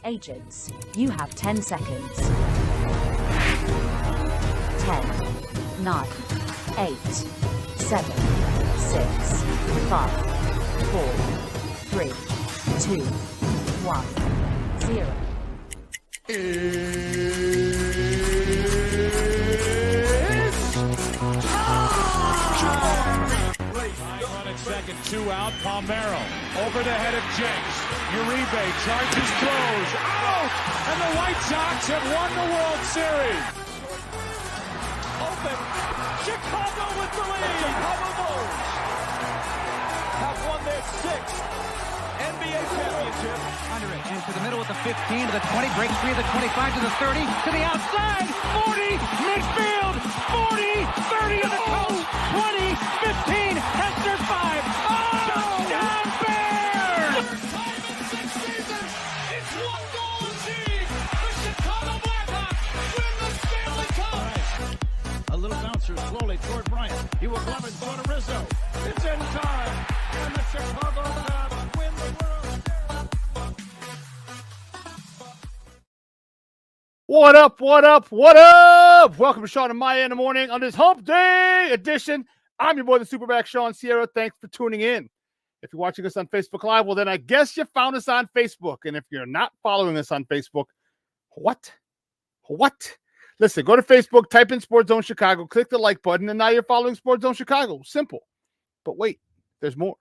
Agents, you have 10 seconds. 10, 9, 8, 7, 6, 5, 4, 3, 2, 1, 0. Second, 2 out, Palmero over the head of Jenks. Uribe charges, throws, out! And the White Sox have won the World Series. Open, Chicago with the lead. Chicago Bulls have won their 6th NBA championship. Under it, into the middle with the 15 to the 20, breaks free of the 25 to the 30, to the outside, 40, midfield, 40, 30 to the coast, 20, 15, Hester 5, touchdown Bears! Time in 6 seasons, it's 1 goal achieved. The Chicago Blackhawks win the Stanley Cup. A little bouncer slowly toward Bryant. He will glove it, throw to Rizzo. It's in time, and the Chicago Cubs win the World Series. What up, what up, what up? Welcome to Shawn and Maya in the morning on this Hump Day edition. I'm your boy, the SuperBack, Shawn Sierra. Thanks for tuning in. If you're watching us on Facebook Live, well, then I guess you found us on Facebook. And if you're not following us on Facebook, what? Listen, go to Facebook, type in Sports Zone Chicago, click the like button, and now you're following Sports Zone Chicago. Simple. But wait, there's more.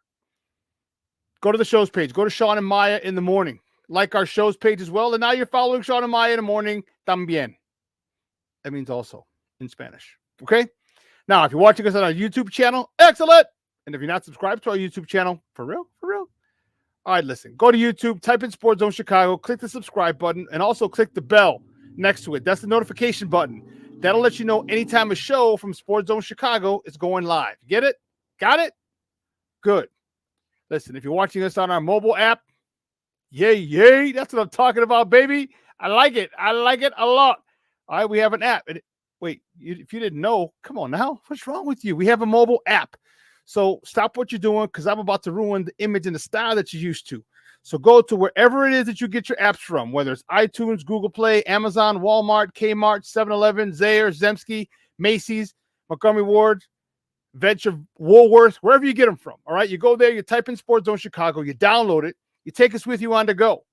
Go to the show's page. Go to Shawn and Maya in the morning. Like our show's page as well. And now you're following Shawn and Maya in the morning. También. That means also in Spanish. Okay? Now, if you're watching us on our YouTube channel, excellent. And if you're not subscribed to our YouTube channel, for real? All right, listen. Go to YouTube, type in Sports Zone Chicago, click the subscribe button, and also click the bell next to it. That's the notification button. That'll let you know anytime a show from Sports Zone Chicago is going live. Get it? Got it? Good. Listen, if you're watching us on our mobile app, yay. That's what I'm talking about, baby. I like it a lot. All right, we have an app. Wait, if you didn't know, come on now. What's wrong with you? We have a mobile app. So stop what you're doing because I'm about to ruin the image and the style that you're used to. So go to wherever it is that you get your apps from, whether it's iTunes, Google Play, Amazon, Walmart, Kmart, 7-Eleven, Zayre, Zemsky, Macy's, Montgomery Ward, Venture, Woolworth, wherever you get them from. All right, you go there, you type in Sports Zone Chicago, you download it, you take us with you on the go.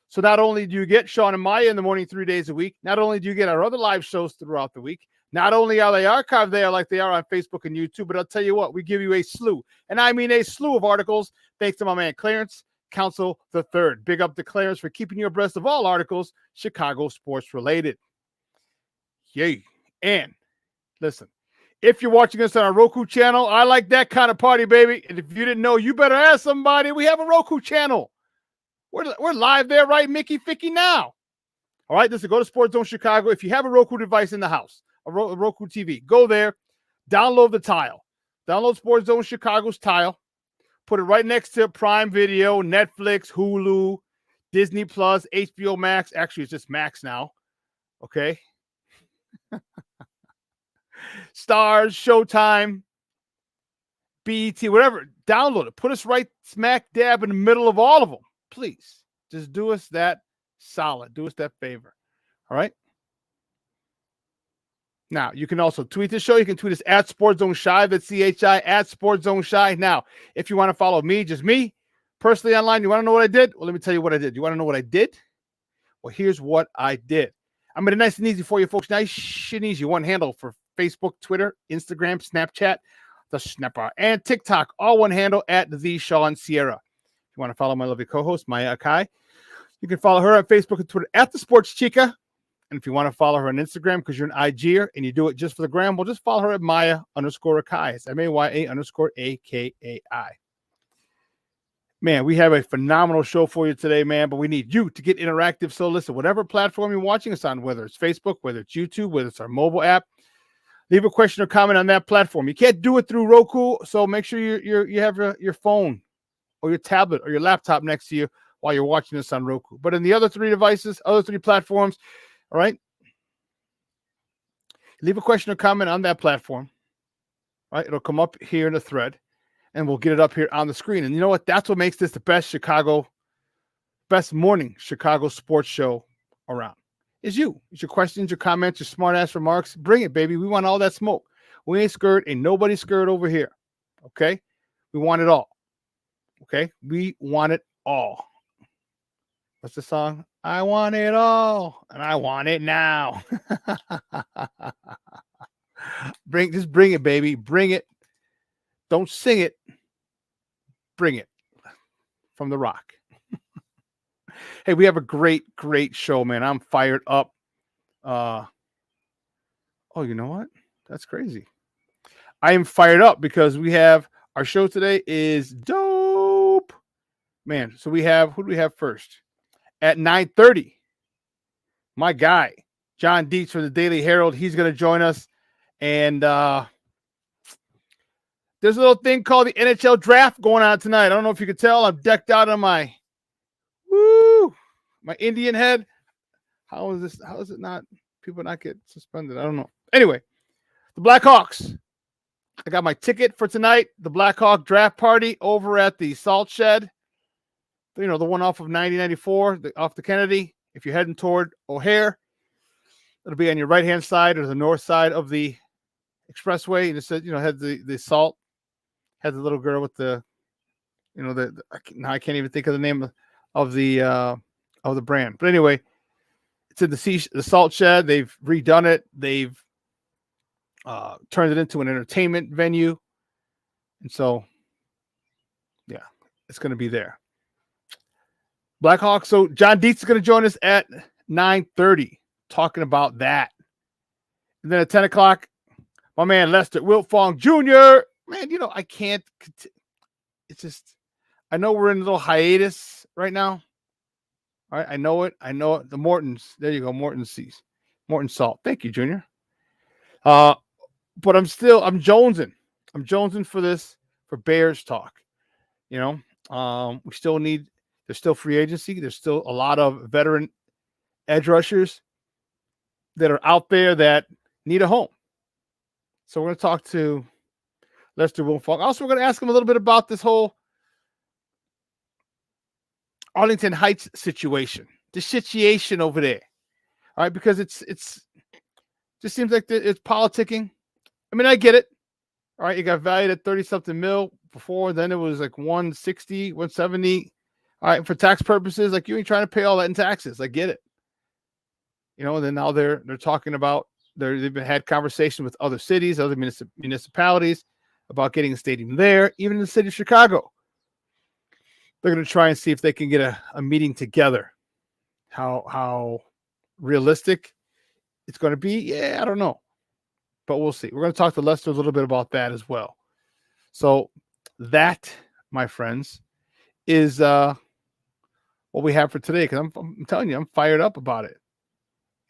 So not only do you get Shawn and Maya in the morning 3 days a week, not only do you get our other live shows throughout the week, not only are they archived there like they are on Facebook and YouTube, but I'll tell you what, we give you a slew, and I mean a slew of articles, thanks to my man Clarence Council III. Big up to Clarence for keeping you abreast of all articles Chicago sports related. Yay. And listen, if you're watching us on our Roku channel, I like that kind of party, baby. And if you didn't know, you better ask somebody. We have a Roku channel. We're live there, right, Mickey Ficky, now. All right, listen, go to Sports Zone Chicago. If you have a Roku device in the house, a Roku TV, go there, download the tile. Download Sports Zone Chicago's tile. Put it right next to Prime Video, Netflix, Hulu, Disney Plus, HBO Max. Actually, it's just Max now. Okay. Stars, Showtime, BET, whatever. Download it. Put us right smack dab in the middle of all of them. Please. Just do us that solid. Do us that favor. All right. Now, you can also tweet the show. You can tweet us at Sports Zone Shy. That's CHI at Sports Zone Shy. Now, if you want to follow me, just me, personally online, you want to know what I did? Well, let me tell you what I did. You want to know what I did? Well, here's what I did. I made it nice and easy for you folks. Nice and easy. One handle for Facebook, Twitter, Instagram, Snapchat, the Snapper, and TikTok. All one handle at the Shawn Sierra. If you want to follow my lovely co-host, Maya Akai, you can follow her on Facebook and Twitter at the Sports Chica. And if you want to follow her on Instagram because you're an IGer and you do it just for the gram, well, just follow her at Maya_Akai. It's MAYA_AKAI. Man, we have a phenomenal show for you today, man, but we need you to get interactive. So listen, whatever platform you're watching us on, whether it's Facebook, whether it's YouTube, whether it's our mobile app, leave a question or comment on that platform. You can't do it through Roku, so make sure you have your phone or your tablet or your laptop next to you while you're watching this on Roku. But in the other three devices, other three platforms, all right, leave a question or comment on that platform. All right, it'll come up here in the thread. and we'll get it up here on the screen. And you know what? That's what makes this the best morning Chicago sports show around. Is you. It's your questions, your comments, your smart ass remarks. Bring it, baby. We want all that smoke. We ain't scared. Ain't nobody scared over here. Okay? We want it all. Okay? We want it all. What's the song? I want it all, and I want it now. Just bring it, baby. Bring it. Don't sing it. Bring it. From The Rock. Hey, we have a great show, man. I'm fired up. Oh, you know what? That's crazy. I am fired up because we have our show today is dope. Man, so we have, who do we have first? At 9:30, my guy, John Dietz from the Daily Herald. He's going to join us. And there's a little thing called the NHL draft going on tonight. I don't know if you can tell. I'm decked out on my Indian head. How is this? How is it not? People not get suspended? I don't know. Anyway, the Blackhawks. I got my ticket for tonight. The Blackhawk draft party over at the Salt Shed. You know, the one off of 9094, off the Kennedy. If you're heading toward O'Hare, it'll be on your right-hand side or the north side of the expressway. And it said, you know, had the Salt, had the little girl with the, you know, now I can't even think of the name of the brand. But anyway, it's in the Salt Shed. They've redone it. They've turned it into an entertainment venue. And so, yeah, it's going to be there. Blackhawks. So John Dietz is going to join us at 9:30 talking about that. And then at 10 o'clock, my man Lester Wiltfong Jr. Man, you know, I can't. It's just, I know we're in a little hiatus right now. All right, I know it. The Mortons. There you go. Morton Salt. Thank you, Junior. But I'm jonesing. I'm jonesing for Bears talk. You know, we still need. There's still free agency. There's still a lot of veteran edge rushers that are out there that need a home. So we're going to talk to Lester Wiltfong. Also, we're going to ask him a little bit about this whole Arlington Heights situation, the situation over there. All right, because it's just seems like it's politicking. I mean, I get it. All right, it got valued at 30-something mil before. Then it was like 160, 170. All right, for tax purposes, like you ain't trying to pay all that in taxes. I get it. You know, and then now they're talking about they've had conversations with other cities, other municipalities about getting a stadium there, even in the city of Chicago. They're going to try and see if they can get a meeting together. How realistic it's going to be, yeah, I don't know. But we'll see. We're going to talk to Lester a little bit about that as well. So that, my friends, is what we have for today. Because I'm telling you, I'm fired up about it.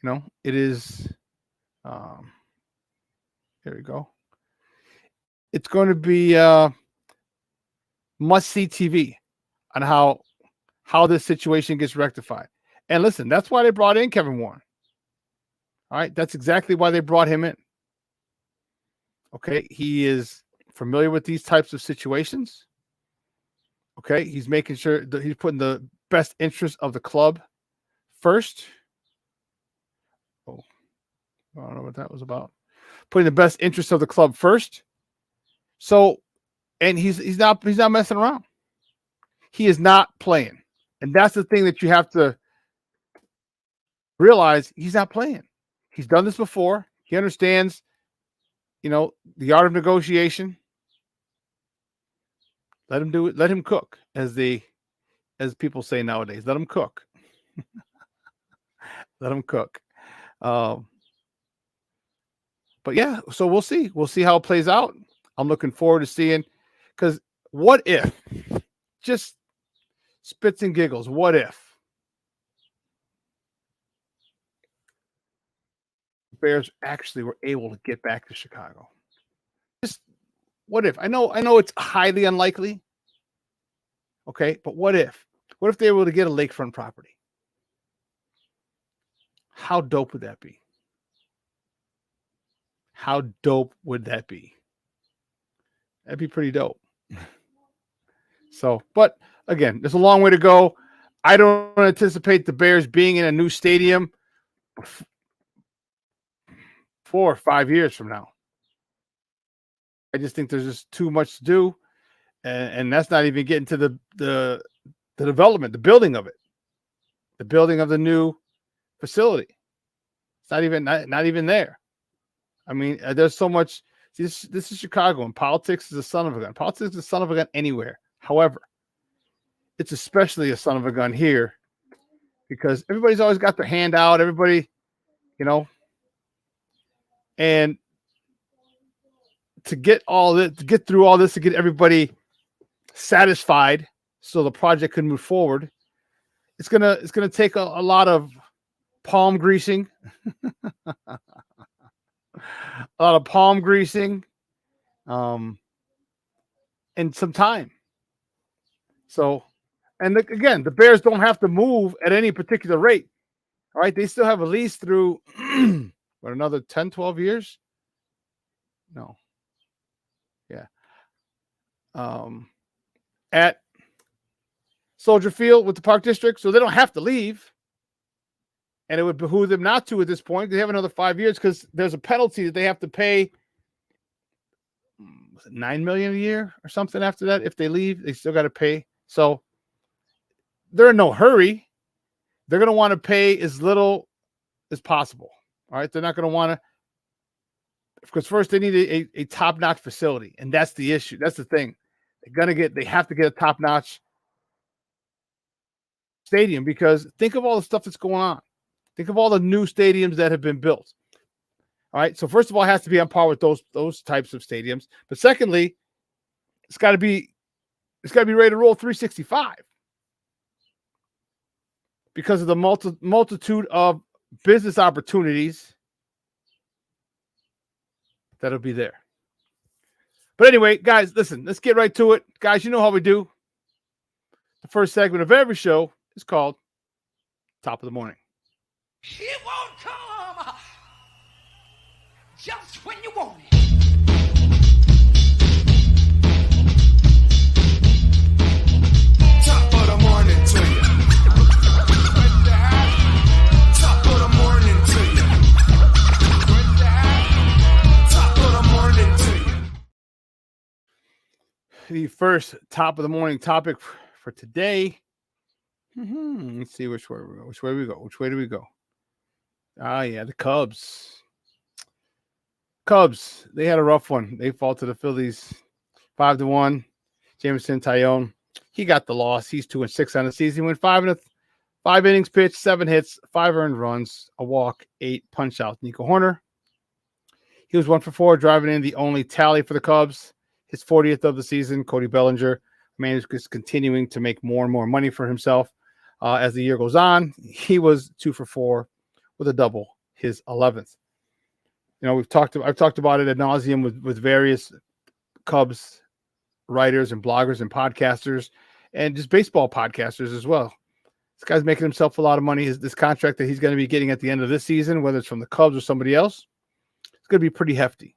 You know, it is. Here we go. It's going to be must-see TV on how this situation gets rectified. And listen, that's why they brought in Kevin Warren. All right, that's exactly why they brought him in. Okay, he is familiar with these types of situations. Okay, he's making sure that he's putting the best interest of the club first. Oh, I don't know what that was about. Putting the best interest of the club first. So, and he's not messing around. He is not playing. And that's the thing that you have to realize. He's not playing. He's done this before. He understands, you know, the art of negotiation. Let him do it. Let him cook, as people say nowadays. Let him cook. Let him cook. But yeah, so we'll see. We'll see how it plays out. I'm looking forward to seeing, because what if, just spits and giggles, what if the Bears actually were able to get back to Chicago? Just what if? I know it's highly unlikely. Okay, but what if? What if they were able to get a lakefront property? How dope would that be? How dope would that be? That'd be pretty dope. So, but again, there's a long way to go. I don't anticipate the Bears being in a new stadium 4 or 5 years from now. I just think there's just too much to do, and that's not even getting to the development, the building of it, the building of the new facility. It's not even there. I mean, there's so much. This is Chicago, and politics is a son of a gun. Politics is a son of a gun anywhere. However, it's especially a son of a gun here because everybody's always got their hand out. Everybody, and to get through all this, to get everybody satisfied, so the project can move forward, it's gonna take a lot of palm greasing, a lot of palm greasing, and some time. So, and again, the Bears don't have to move at any particular rate. All right, they still have a lease through what, another 10, 12 years? No. Yeah. At Soldier Field with the Park District, so they don't have to leave. And it would behoove them not to at this point. They have another 5 years because there's a penalty that they have to pay. Was it $9 million a year or something after that? If they leave, they still got to pay. So they're in no hurry. They're going to want to pay as little as possible. All right. They're not going to want to, because first they need a top-notch facility. And that's the issue. That's the thing. They have to get a top-notch stadium, because think of all the stuff that's going on. Think of all the new stadiums that have been built. All right. So first of all, it has to be on par with those types of stadiums. But secondly, it's got to be ready to roll 365 because of the multitude of business opportunities that'll be there. But anyway, guys, listen, let's get right to it. Guys, you know how we do. The first segment of every show is called Top of the Morning. It won't come just when you want it. Top of the morning to you. Top of the morning to you. Top of the morning to you. The first top of the morning topic for today. Let's see which way we go. Which way do we go? Ah, yeah, the Cubs. They had a rough one. They fall to the Phillies 5-1. Jameson Taillon, he got the loss. He's 2-6 on the season. He went 5 innings pitched, 7 hits, 5 earned runs, a walk, 8 punch outs. Nico Horner, he was 1 for 4, driving in the only tally for the Cubs. His 40th of the season. Cody Bellinger, man who's continuing to make more and more money for himself as the year goes on. He was 2 for 4 with a double, his 11th. I've talked about it ad nauseum with various Cubs writers and bloggers and podcasters and just baseball podcasters as well. This guy's making himself a lot of money. This contract that he's going to be getting at the end of this season, whether it's from the Cubs or somebody else, it's going to be pretty hefty.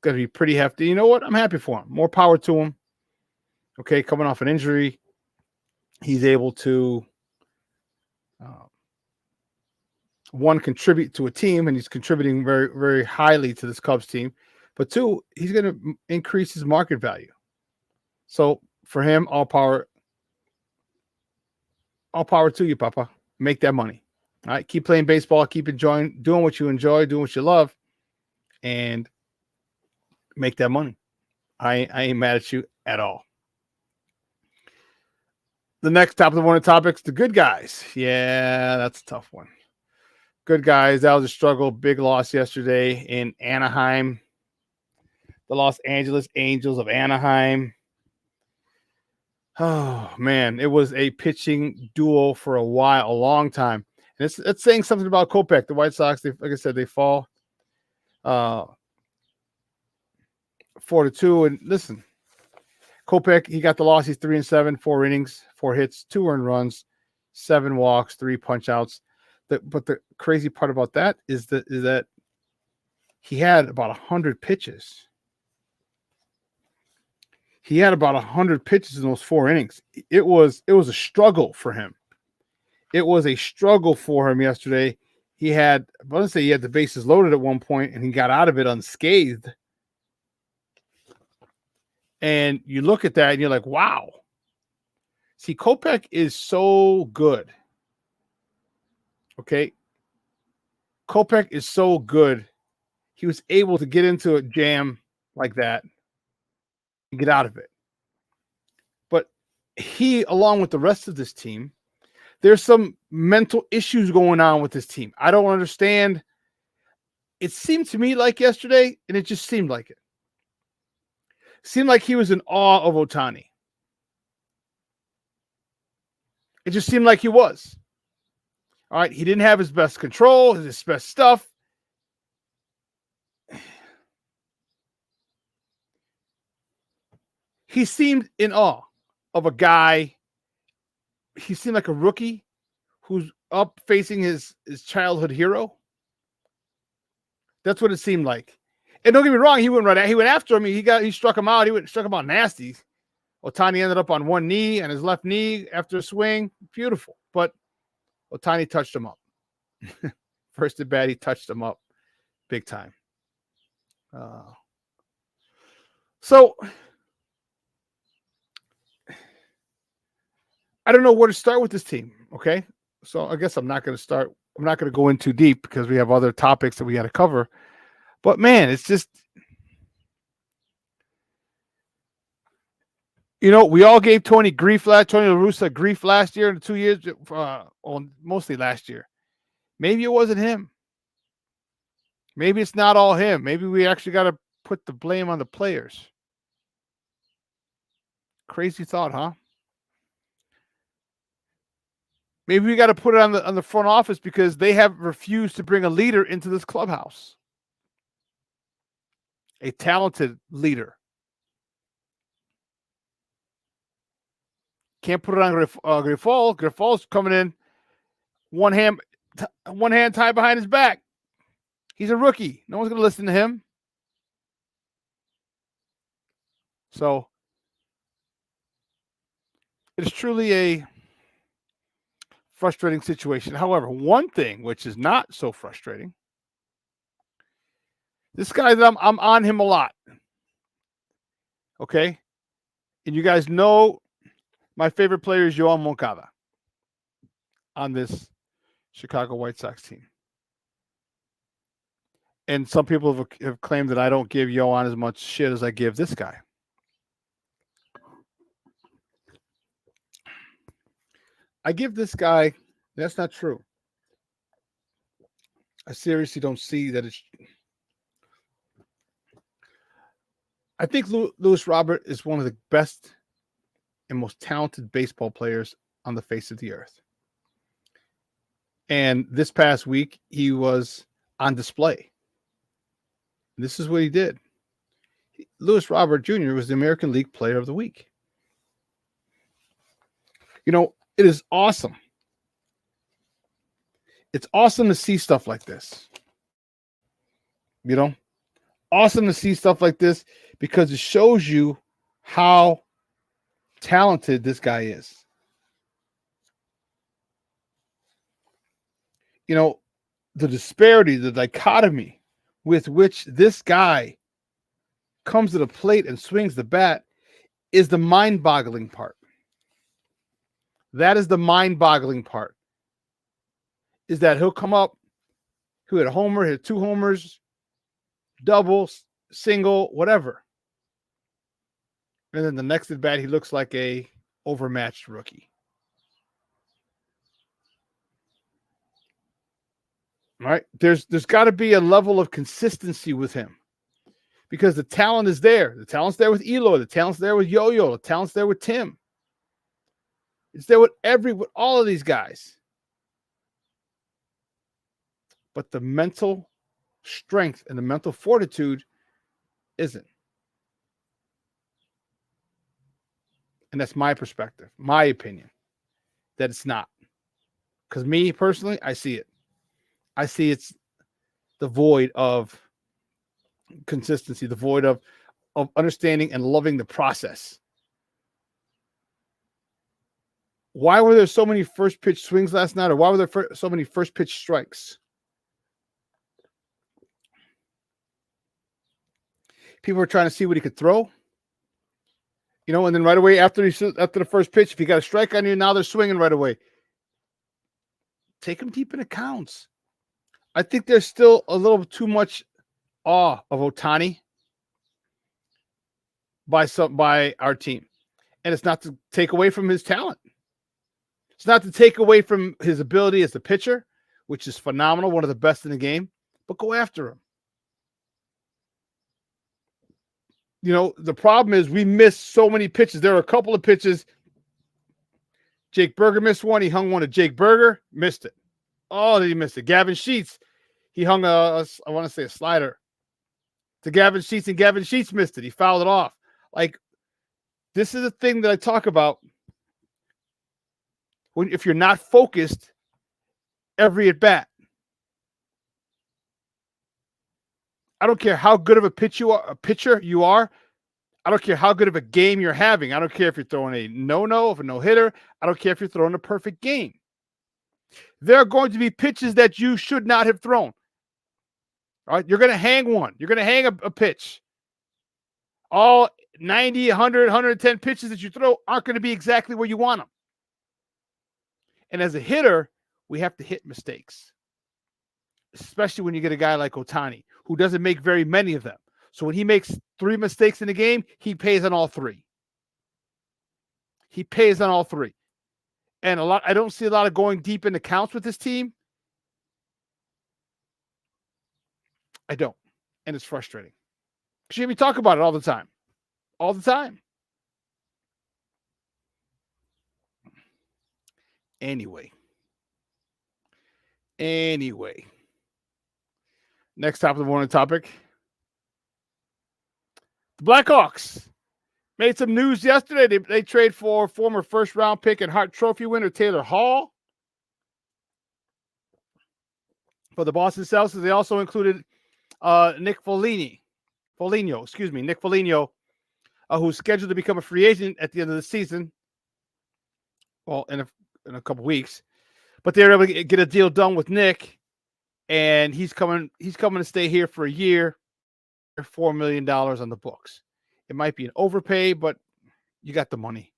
You know what? I'm happy for him. More power to him. Okay, coming off an injury, he's able to one, contribute to a team, and he's contributing very, very highly to this Cubs team. But two, he's going to increase his market value. So for him, all power to you, Papa. Make that money. All right, keep playing baseball, keep enjoying, doing what you enjoy, doing what you love, and make that money. I ain't mad at you at all. The next top of the morning topics, the good guys. Yeah, that's a tough one. Good guys, that was a struggle. Big loss yesterday in Anaheim. The Los Angeles Angels of Anaheim. Oh, man, it was a pitching duel for a long time. And it's saying something about Kopech. The White Sox, like I said, they fall 4-2. And listen, Kopech, he got the loss. He's 3-7, 4 innings, 4 hits, 2 earned runs, 7 walks, 3 punch outs. But the crazy part about that is that he had about 100 pitches. He had about 100 pitches in those 4 innings. It was a struggle for him. It was a struggle for him yesterday. He had the bases loaded at one point, and he got out of it unscathed. And you look at that, and you're like, wow. See, Kopech is so good. Okay? Kopech is so good. He was able to get into a jam like that and get out of it. But he, along with the rest of this team, there's some mental issues going on with this team. I don't understand. It seemed to me like yesterday, and it just seemed like it. Seemed like he was in awe of Ohtani. It just seemed like he was. All right, he didn't have his best control, his best stuff. He seemed in awe of a guy. He seemed like a rookie who's up facing his childhood hero. That's what it seemed like. And don't get me wrong, he went after him. He struck him out. Struck him out nasty. Ohtani ended up on one knee, on his left knee after a swing. Beautiful. But Ohtani touched him up. First at bat, he touched him up big time. So I don't know where to start with this team. Okay. So I guess I'm not going to go in too deep because we have other topics that we got to cover. But man, it's just, we all gave Tony La Russa grief last year in the 2 years, mostly last year. Maybe it wasn't him. Maybe it's not all him. Maybe we actually got to put the blame on the players. Crazy thought, huh? Maybe we got to put it on the front office because they have refused to bring a leader into this clubhouse. A talented leader. Can't put it on Grifol. Grifol's coming in one hand tied behind his back. He's a rookie. No one's going to listen to him. So it's truly a frustrating situation. However, one thing which is not so frustrating, this guy that I'm on him a lot. Okay? And you guys know my favorite player is Yoan Moncada on this Chicago White Sox team. And some people have claimed that I don't give Yoan as much shit as I give this guy. I give this guy, that's not true. I seriously don't see that it's. I think Luis Robert is one of the best and most talented baseball players on the face of the earth. And this past week, he was on display. This is what he did. Luis Robert Jr. was the American League Player of the Week. It is awesome. It's awesome to see stuff like this. Awesome to see stuff like this because it shows you how talented this guy is. The disparity, the dichotomy with which this guy comes to the plate and swings the bat is the mind-boggling part. That is the mind-boggling part. Is that he'll come up, he'll hit a homer, hit 2 homers, doubles, single, whatever. And then the next at bat, he looks like a overmatched rookie. All right? There's got to be a level of consistency with him because the talent is there. The talent's there with Eloy. The talent's there with Yo-Yo. The talent's there with Tim. It's there with all of these guys. But the mental strength and the mental fortitude isn't. And that's my perspective, my opinion, that it's not. Because me personally, I see it. I see it's the void of consistency, the void of of understanding and loving the process. Why were there so many first pitch swings last night, or why were there so many first pitch strikes? People were trying to see what he could throw. And then right away after the first pitch, if you got a strike on you, now they're swinging right away. Take them deep in accounts. I think there's still a little too much awe of Ohtani by our team. And it's not to take away from his talent. It's not to take away from his ability as a pitcher, which is phenomenal, one of the best in the game, but go after him. The problem is we missed so many pitches. There were a couple of pitches. Jake Berger missed one. He hung one to Jake Berger, missed it. Oh, did he miss it? Gavin Sheets, he hung I want to say a slider to Gavin Sheets, and Gavin Sheets missed it. He fouled it off. Like, this is a thing that I talk about. If you're not focused every at bat, I don't care how good of a pitcher you are. I don't care how good of a game you're having. I don't care if you're throwing a no-no, of a no-hitter. I don't care if you're throwing a perfect game. There are going to be pitches that you should not have thrown. All right, you're going to hang one. You're going to hang a pitch. All 90, 100, 110 pitches that you throw aren't going to be exactly where you want them. And as a hitter, we have to hit mistakes, especially when you get a guy like Ohtani, who doesn't make very many of them. So when he makes 3 mistakes in a game, he pays on all 3. He pays on all 3. And I don't see a lot of going deep into counts with this team. I don't. And it's frustrating. Because you hear me talk about it all the time. All the time. Anyway. Next top of the morning topic. The Blackhawks made some news yesterday. They trade for former first-round pick and Hart Trophy winner Taylor Hall for the Boston Celtics. They also included Nick Foligno, who's scheduled to become a free agent at the end of the season. Well, in a couple weeks, but they were able to get a deal done with Nick, and he's coming to stay here for a year. $4 million on the books. It might be an overpay, but you got the money.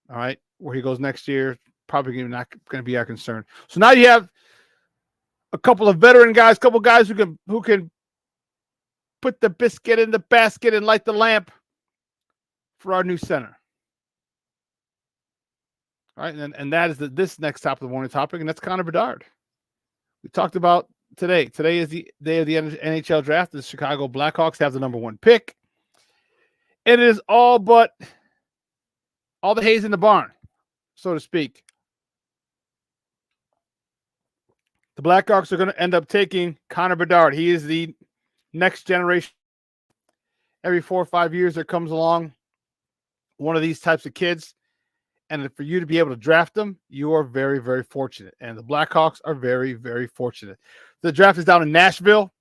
All right, where he goes next year, probably not going to be our concern. So now you have a couple of veteran guys, couple guys who can put the biscuit in the basket and light the lamp for our new center. All right, and that is this next top of the morning topic, and that's Connor Bedard. We talked about today. Today is the day of the NHL draft. The Chicago Blackhawks have the number 1 pick. It is all the haze in the barn, so to speak. The Blackhawks are going to end up taking Connor Bedard. He is the next generation. Every 4 or 5 years, there comes along one of these types of kids. And for you to be able to draft them, you are very, very fortunate. And the Blackhawks are very, very fortunate. The draft is down in Nashville.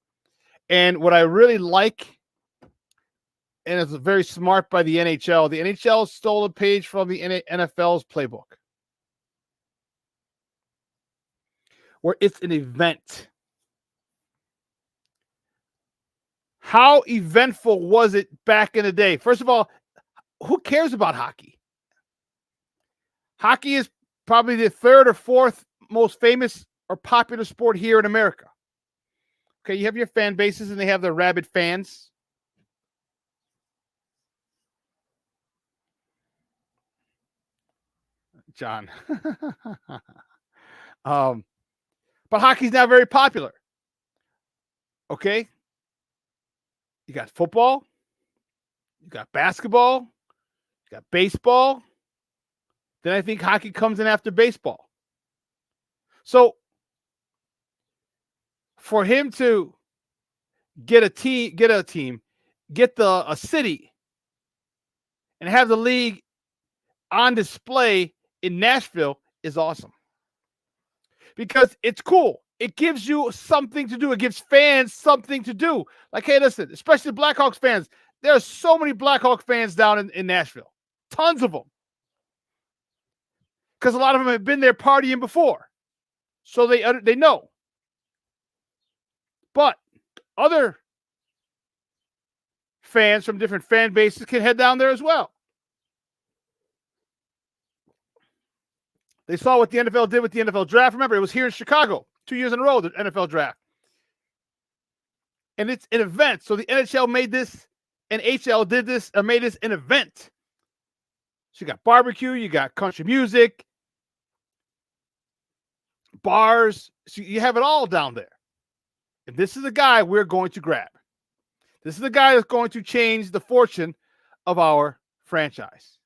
And what I really like, and it's very smart by the NHL stole a page from the NFL's playbook, where it's an event. How eventful was it back in the day? First of all, who cares about hockey? Hockey is probably the 3rd or 4th most famous or popular sport here in America. Okay, you have your fan bases, and they have their rabid fans. John. But hockey's not very popular. Okay? You got football. You got basketball. You got baseball. Then I think hockey comes in after baseball. So for him to get a city, and have the league on display in Nashville is awesome. Because it's cool. It gives you something to do. It gives fans something to do. Like, hey, listen, especially Blackhawks fans, There are so many Blackhawk fans down in Nashville. Tons of them. Because a lot of them have been there partying before. So they know. But other fans from different fan bases can head down there as well. They saw what the NFL did with the NFL draft. Remember, it was here in Chicago 2 years in a row, the NFL draft. And it's an event. So the NHL made this, and HL did this, and made this an event. So you got barbecue, you got country music, bars. So you have it all down there. And this is the guy we're going to grab. This is the guy that's going to change the fortune of our franchise.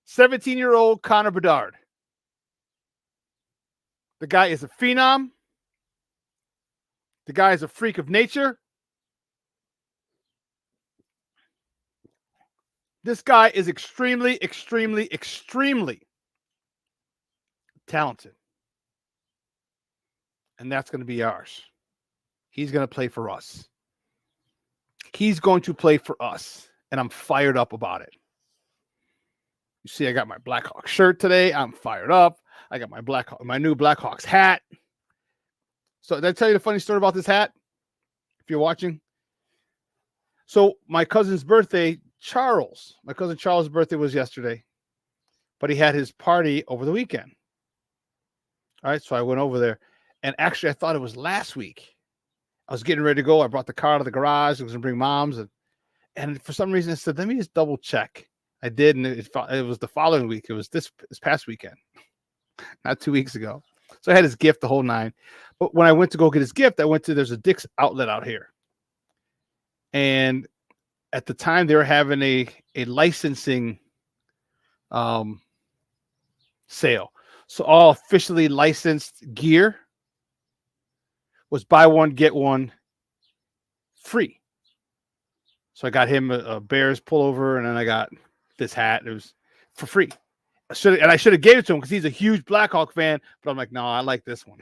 17-year-old Connor Bedard. The guy is a phenom. The guy is a freak of nature. This guy is extremely, extremely, extremely talented. And that's going to be ours. He's going to play for us. He's going to play for us. And I'm fired up about it. You see, I got my Blackhawks shirt today. I'm fired up. I got my new Blackhawks hat. So did I tell you the funny story about this hat? If you're watching. So my cousin's birthday, my cousin Charles' birthday was yesterday. But he had his party over the weekend. All right, so I went over there. And actually, I thought it was last week. I was getting ready to go. I brought the car out of the garage. I was going to bring Mom's. And for some reason, I said, let me just double check. I did, and it was the following week. It was this past weekend. Not 2 weeks ago. So I had his gift, the whole nine. But when I went to go get his gift, there's a Dick's outlet out here. And at the time, they were having a licensing sale. So all officially licensed gear was buy one, get one free. So I got him a Bears pullover, and then I got this hat. It was for free. I should have gave it to him because he's a huge Blackhawk fan. But I'm like, no, I like this one.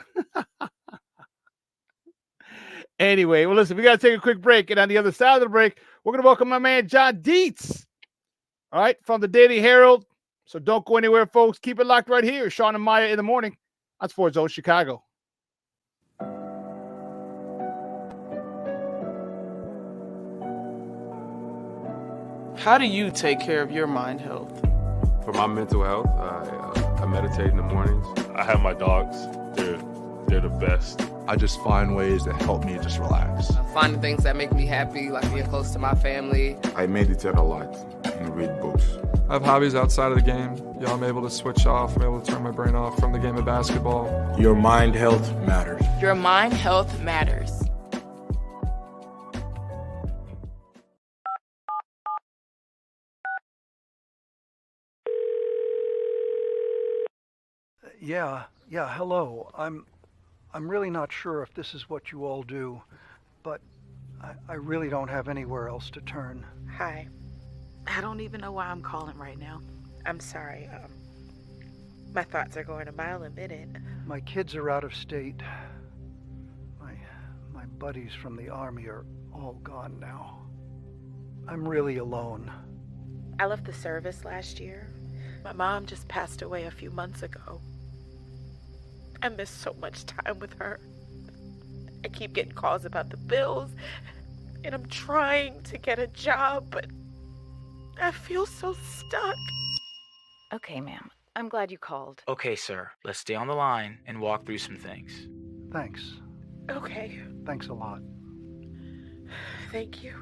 Anyway, well, listen, we got to take a quick break. And on the other side of the break, we're going to welcome my man, John Dietz. All right, from the Daily Herald. So don't go anywhere, folks. Keep it locked right here. Shawn and Maya in the morning on Sports Zone Chicago. How do you take care of your mind health? For my mental health, I meditate in the mornings. I have my dogs. They're the best. I just find ways that help me just relax. Finding things that make me happy, like being close to my family. I meditate a lot and read books. I have hobbies outside of the game. I'm able to switch off. I'm able to turn my brain off from the game of basketball. Your mind health matters. Your mind health matters. Yeah, hello. I'm really not sure if this is what you all do, but I really don't have anywhere else to turn. Hi. I don't even know why I'm calling right now. I'm sorry. My thoughts are going a mile a minute. My kids are out of state. My buddies from the Army are all gone now. I'm really alone. I left the service last year. My mom just passed away a few months ago. I miss so much time with her. I keep getting calls about the bills, and I'm trying to get a job, but I feel so stuck. Okay, ma'am. I'm glad you called. Okay, sir. Let's stay on the line and walk through some things. Thanks. Okay. Thanks a lot. Thank you.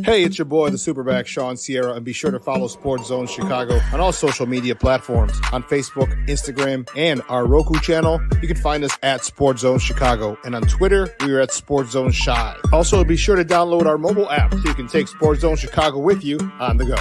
Hey, it's your boy, the SuperBack, Shawn Sierra, and be sure to follow Sports Zone Chicago on all social media platforms, on Facebook, Instagram, and our Roku channel. You can find us at Sports Zone Chicago, and on Twitter, we are at Sports Zone Shy. Also, be sure to download our mobile app so you can take Sports Zone Chicago with you on the go.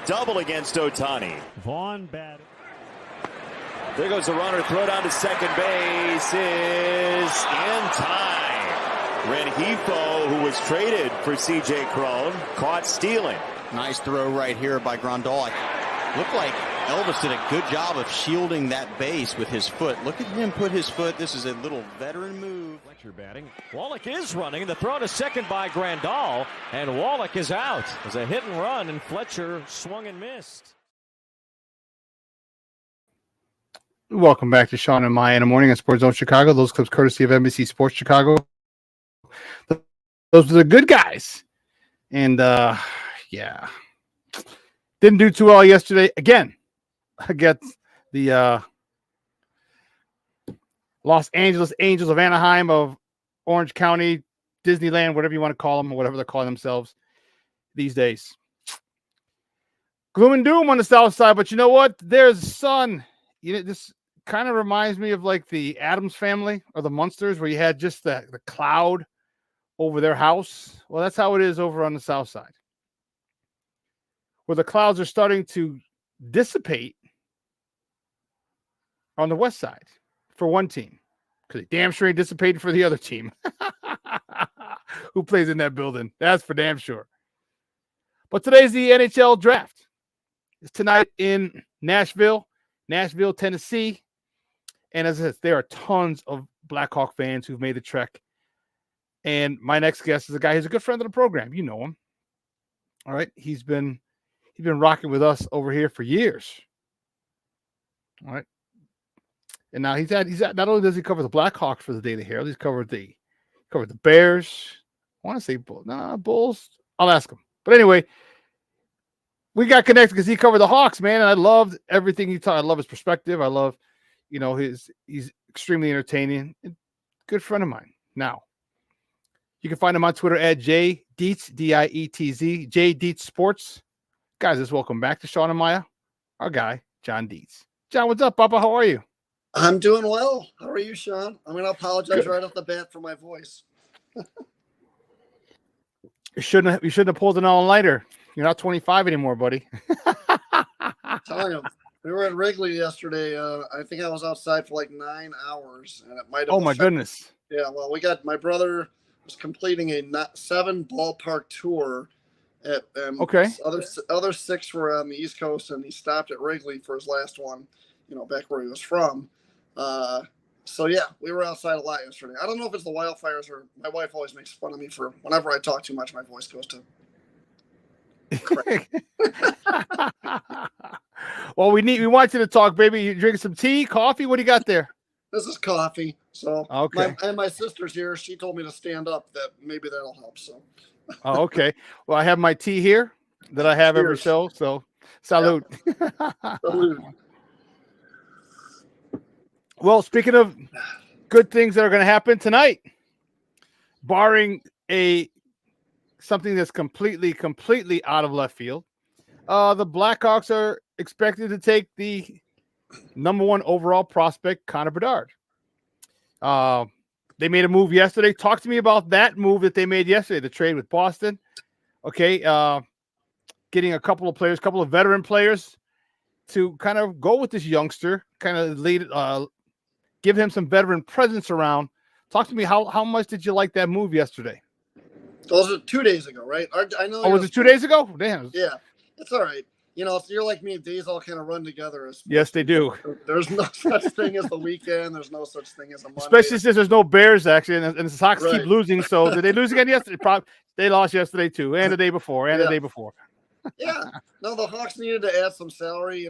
double against Ohtani. Vaughn batted. There goes the runner. Throw down to second base is in time. Rengifo, who was traded for C.J. Cron, caught stealing. Nice throw right here by Grandal. Looked like Elvis did a good job of shielding that base with his foot. Look at him put his foot. This is a little veteran move. Fletcher batting. Wallach is running. The throw to second by Grandal, and Wallach is out. It was a hit and run, and Fletcher swung and missed. Welcome back to Shawn and Maya in the morning on Sports Zone Chicago. Those clips courtesy of NBC Sports Chicago. Those are the good guys. And, yeah. Didn't do too well yesterday. Again, against the Los Angeles Angels of Anaheim of Orange County, Disneyland, whatever you want to call them, or whatever they're calling themselves these days. Gloom and doom on the south side, but you know what? There's sun. You know, this kind of reminds me of like the Addams Family or the Munsters, where you had just the cloud over their house. Well, that's how it is over on the south side, where the clouds are starting to dissipate on the west side for one team, because they damn sure ain't dissipated for the other team. Who plays in that building? That's for damn sure. But today's the NHL draft. It's tonight in Nashville, Tennessee. And as I said, there are tons of Blackhawk fans who've made the trek. And my next guest is a guy who's a good friend of the program. You know him. All right. He's been rocking with us over here for years. All right. And now he's at not only does he cover the Blackhawks for the Daily Herald, he's covered the Bears. I want to say Bulls. I'll ask him. But anyway, we got connected because he covered the Hawks, man. And I loved everything he taught. I love his perspective. I love, he's extremely entertaining. Good friend of mine. Now, you can find him on Twitter at JDietz, D-I-E-T-Z, JDietz Sports. Guys, let's welcome back to Shawn and Maya, our guy, John Dietz. John, what's up, Papa? How are you? I'm doing well. How are you, Shawn? I'm going to apologize right off the bat for my voice. You shouldn't have pulled an all-nighter. You're not 25 anymore, buddy. Telling him. We were at Wrigley yesterday. I think I was outside for like 9 hours, and it might have. Oh my goodness. Yeah, well, my brother was completing a 7 ballpark tour. Okay. Other 6 were on the East Coast, and he stopped at Wrigley for his last one. Back where he was from. So yeah, we were outside a lot yesterday. I don't know if it's the wildfires or my wife always makes fun of me for whenever I talk too much, my voice goes to. Well, we want you to talk, baby. You drinking some tea, coffee? What do you got there? This is coffee. So okay. My sister's here. She told me to stand up. That maybe that'll help. So. Oh, okay. Well, I have my tea here that I have every show. So, salute. Yeah. Salute. Well, speaking of good things that are going to happen tonight, barring something that's completely out of left field, the Blackhawks are expected to take the number 1 overall prospect, Connor Bedard. They made a move yesterday. Talk to me about that move that they made yesterday, the trade with Boston. Okay, getting a couple of veteran players to kind of go with this youngster, kind of lead, give him some veteran presence around. Talk to me. How much did you like that move yesterday? Those are 2 days ago, right? I know. Oh, was it 2 days ago? Damn. Yeah, it's all right. If you're like me, days all kind of run together. Yes, they do. There's no such thing as the weekend. There's no such thing as a Monday. Especially since there's no Bears action, and the Sox Right. keep losing. So did they lose again yesterday? They lost yesterday too, and the day before, and the day before. Yeah. No, the Hawks needed to add some salary.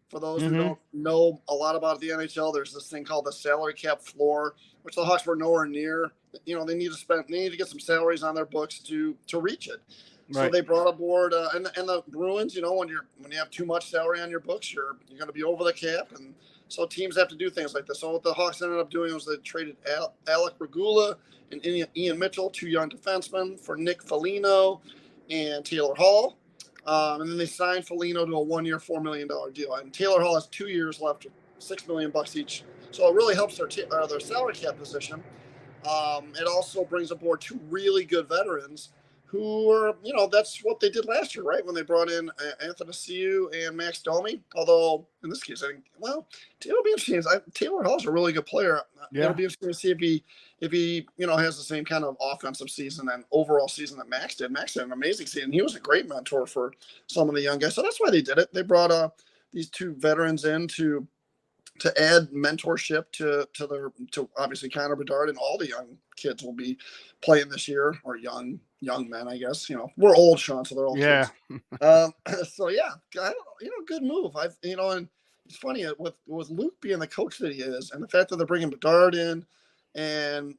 For those who don't know a lot about the NHL, there's this thing called the salary cap floor, which the Hawks were nowhere near. They need to get some salaries on their books to reach it. Right. So they brought aboard, and the Bruins. When you have too much salary on your books, you're going to be over the cap, and so teams have to do things like this. So what the Hawks ended up doing was they traded Alec Regula and Ian Mitchell, 2 young defensemen, for Nick Foligno and Taylor Hall. And then they signed Foligno to a 1-year, $4 million deal. And Taylor Hall has 2 years left, $6 million each. So it really helps their salary cap position. It also brings aboard 2 really good veterans who are, that's what they did last year, right? When they brought in Anthony Siu and Max Domi. Although in this case, I think, it'll be interesting. Taylor Hall's a really good player. Yeah. It'll be interesting to see if he has the same kind of offensive season and overall season that Max did. Max had an amazing season. He was a great mentor for some of the young guys. So that's why they did it. They brought these two veterans in to add mentorship to obviously Connor Bedard, and all the young kids will be playing this year, or young men, I guess. We're old, Shawn, so they're all kids. So yeah, good move. And it's funny with Luke being the coach that he is, and the fact that they're bringing Bedard in, and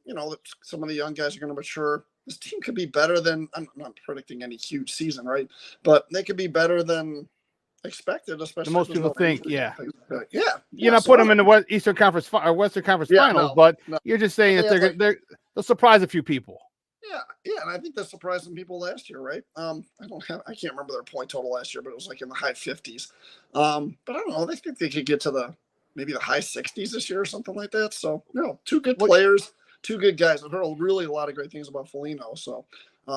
some of the young guys are going to mature. This team could be better than, I'm not predicting any huge season, right? But they could be better than expected, especially most people think. Yeah. You're not putting them in the Eastern Conference or Western Conference Finals, but you're just saying that they'll surprise a few people. Yeah, and I think that surprised some people last year, right? I can't remember their point total last year, but it was like in the high 50s. But I don't know. They think they could get to maybe the high 60s this year or something like that. So, two good players, two good guys. I've heard really a lot of great things about Foligno. So,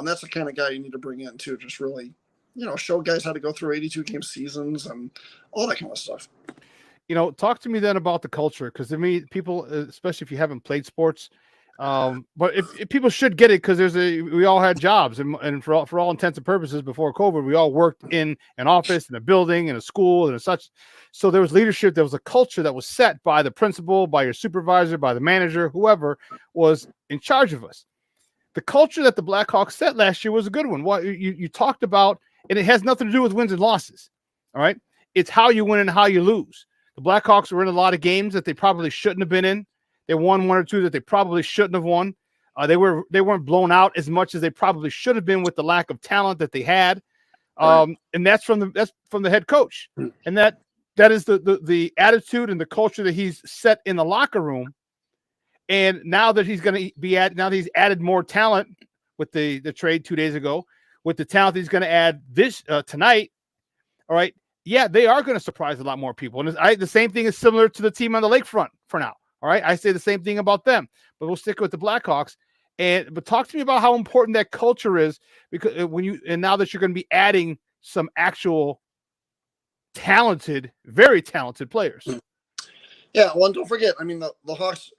that's the kind of guy you need to bring in too. Just really, show guys how to go through 82 game seasons and all that kind of stuff. Talk to me then about the culture, because to me, people, especially if you haven't played sports, but if people should get it, because we all had jobs, and for all intents and purposes before COVID, we all worked in an office, in a building, in a school, and such. So there was leadership. There was a culture that was set by the principal, by your supervisor, by the manager, whoever was in charge of us. The culture that the Blackhawks set last year was a good one. What you talked about, and it has nothing to do with wins and losses. All right, it's how you win and how you lose. The Blackhawks were in a lot of games that they probably shouldn't have been in. They won one or two that they probably shouldn't have won. They weren't blown out as much as they probably should have been with the lack of talent that they had. And that's from the head coach. And that is the attitude and the culture that he's set in the locker room. And now that he's going to be now that he's added more talent with the trade 2 days ago, with the talent he's going to add this tonight. All right. Yeah, they are going to surprise a lot more people. And the same thing is similar to the team on the lakefront for now. All right. I say the same thing about them, but we'll stick with the Blackhawks. But talk to me about how important that culture is, because now that you're going to be adding some actual talented, very talented players. Yeah. Well, and don't forget, I mean, the Hawks,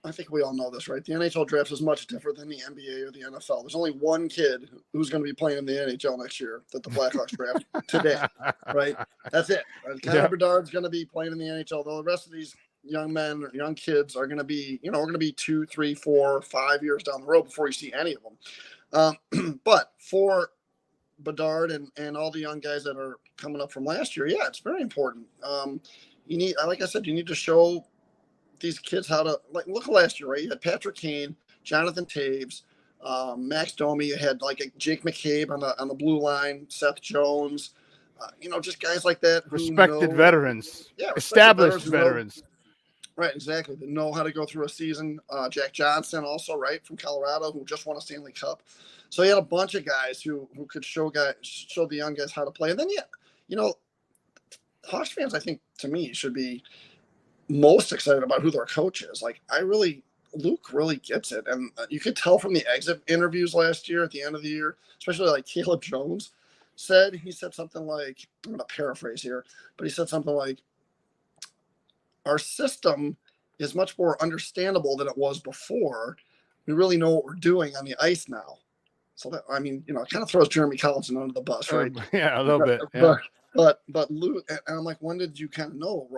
I think we all know this, right? The NHL draft is much different than the NBA or the NFL. There's only one kid who's going to be playing in the NHL next year that the Blackhawks draft today, right? That's it. Connor Bedard's going to be playing in the NHL, though the rest of these young men or young kids are going to be, we're going to be 2, 3, 4, 5 years down the road before you see any of them. But for Bedard and all the young guys that are coming up from last year, yeah, it's very important. You need, like I said, you need to show these kids how to, like, look last year, right? You had Patrick Kane, Jonathan Taves, Max Domi. You had like a Jake McCabe on the blue line, Seth Jones, just guys like that. Respected veterans. Yeah, established veterans. Right, exactly. They know how to go through a season. Jack Johnson also, right, from Colorado, who just won a Stanley Cup. So he had a bunch of guys who could show the young guys how to play. And then, Hawks fans, I think, to me, should be most excited about who their coach is. Like, Luke really gets it. And you could tell from the exit interviews last year at the end of the year, especially like Caleb Jones he said something like, I'm going to paraphrase here, but he said something like, our system is much more understandable than it was before. We really know what we're doing on the ice now. So that, I mean, it kind of throws Jeremy Collinson under the bus, right? Yeah, a little bit. Yeah. But Luke, and I'm like, when did you kind of know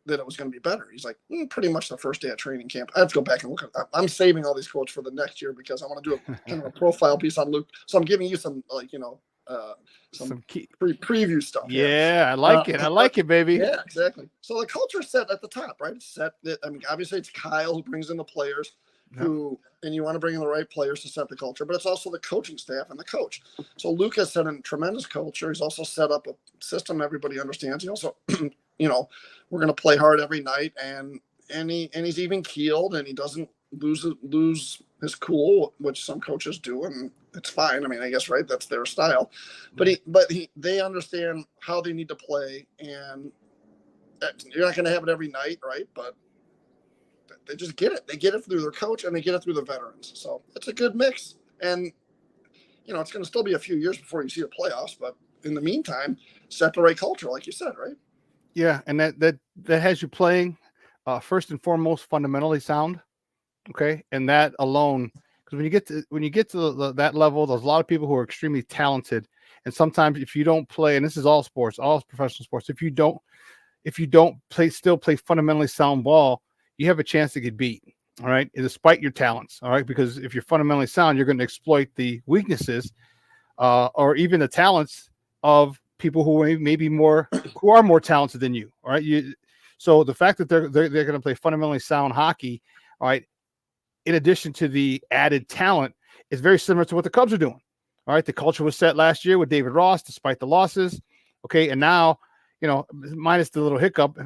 that it was going to be better? He's like, pretty much the first day of training camp. I have to go back and look at. I'm saving all these quotes for the next year because I want to do a kind of a profile piece on Luke. So I'm giving you some some key preview stuff. Yeah, I like it. I like it, baby. Yeah, exactly. So the culture's set at the top, right? It's set. I mean, obviously it's Kyle who brings in the players. And you want to bring in the right players to set the culture, but it's also the coaching staff and the coach. So Luke has set a tremendous culture. He's also set up a system everybody understands. He also, we're going to play hard every night, and he's even keeled, and he doesn't lose his cool, which some coaches do, and it's fine. I mean, I guess, right, that's their style. But they understand how they need to play, and you're not going to have it every night, right? But they just get it. They get it through their coach, and they get it through the veterans. So it's a good mix. And it's going to still be a few years before you see the playoffs, but in the meantime, set the right culture, like you said, right? Yeah, and that has you playing first and foremost fundamentally sound. Okay, and that alone, because when you get to that level, there's a lot of people who are extremely talented, and sometimes if you don't play, and this is all sports, all professional sports, if you don't play fundamentally sound ball, you have a chance to get beat. All right, despite your talents. All right, because if you're fundamentally sound, you're going to exploit the weaknesses or even the talents of people who are more talented than you. All right, so the fact that they're going to play fundamentally sound hockey, all right, in addition to the added talent, is very similar to what the Cubs are doing. All right, the culture was set last year with David Ross, despite the losses. Okay, and now, minus the little hiccup,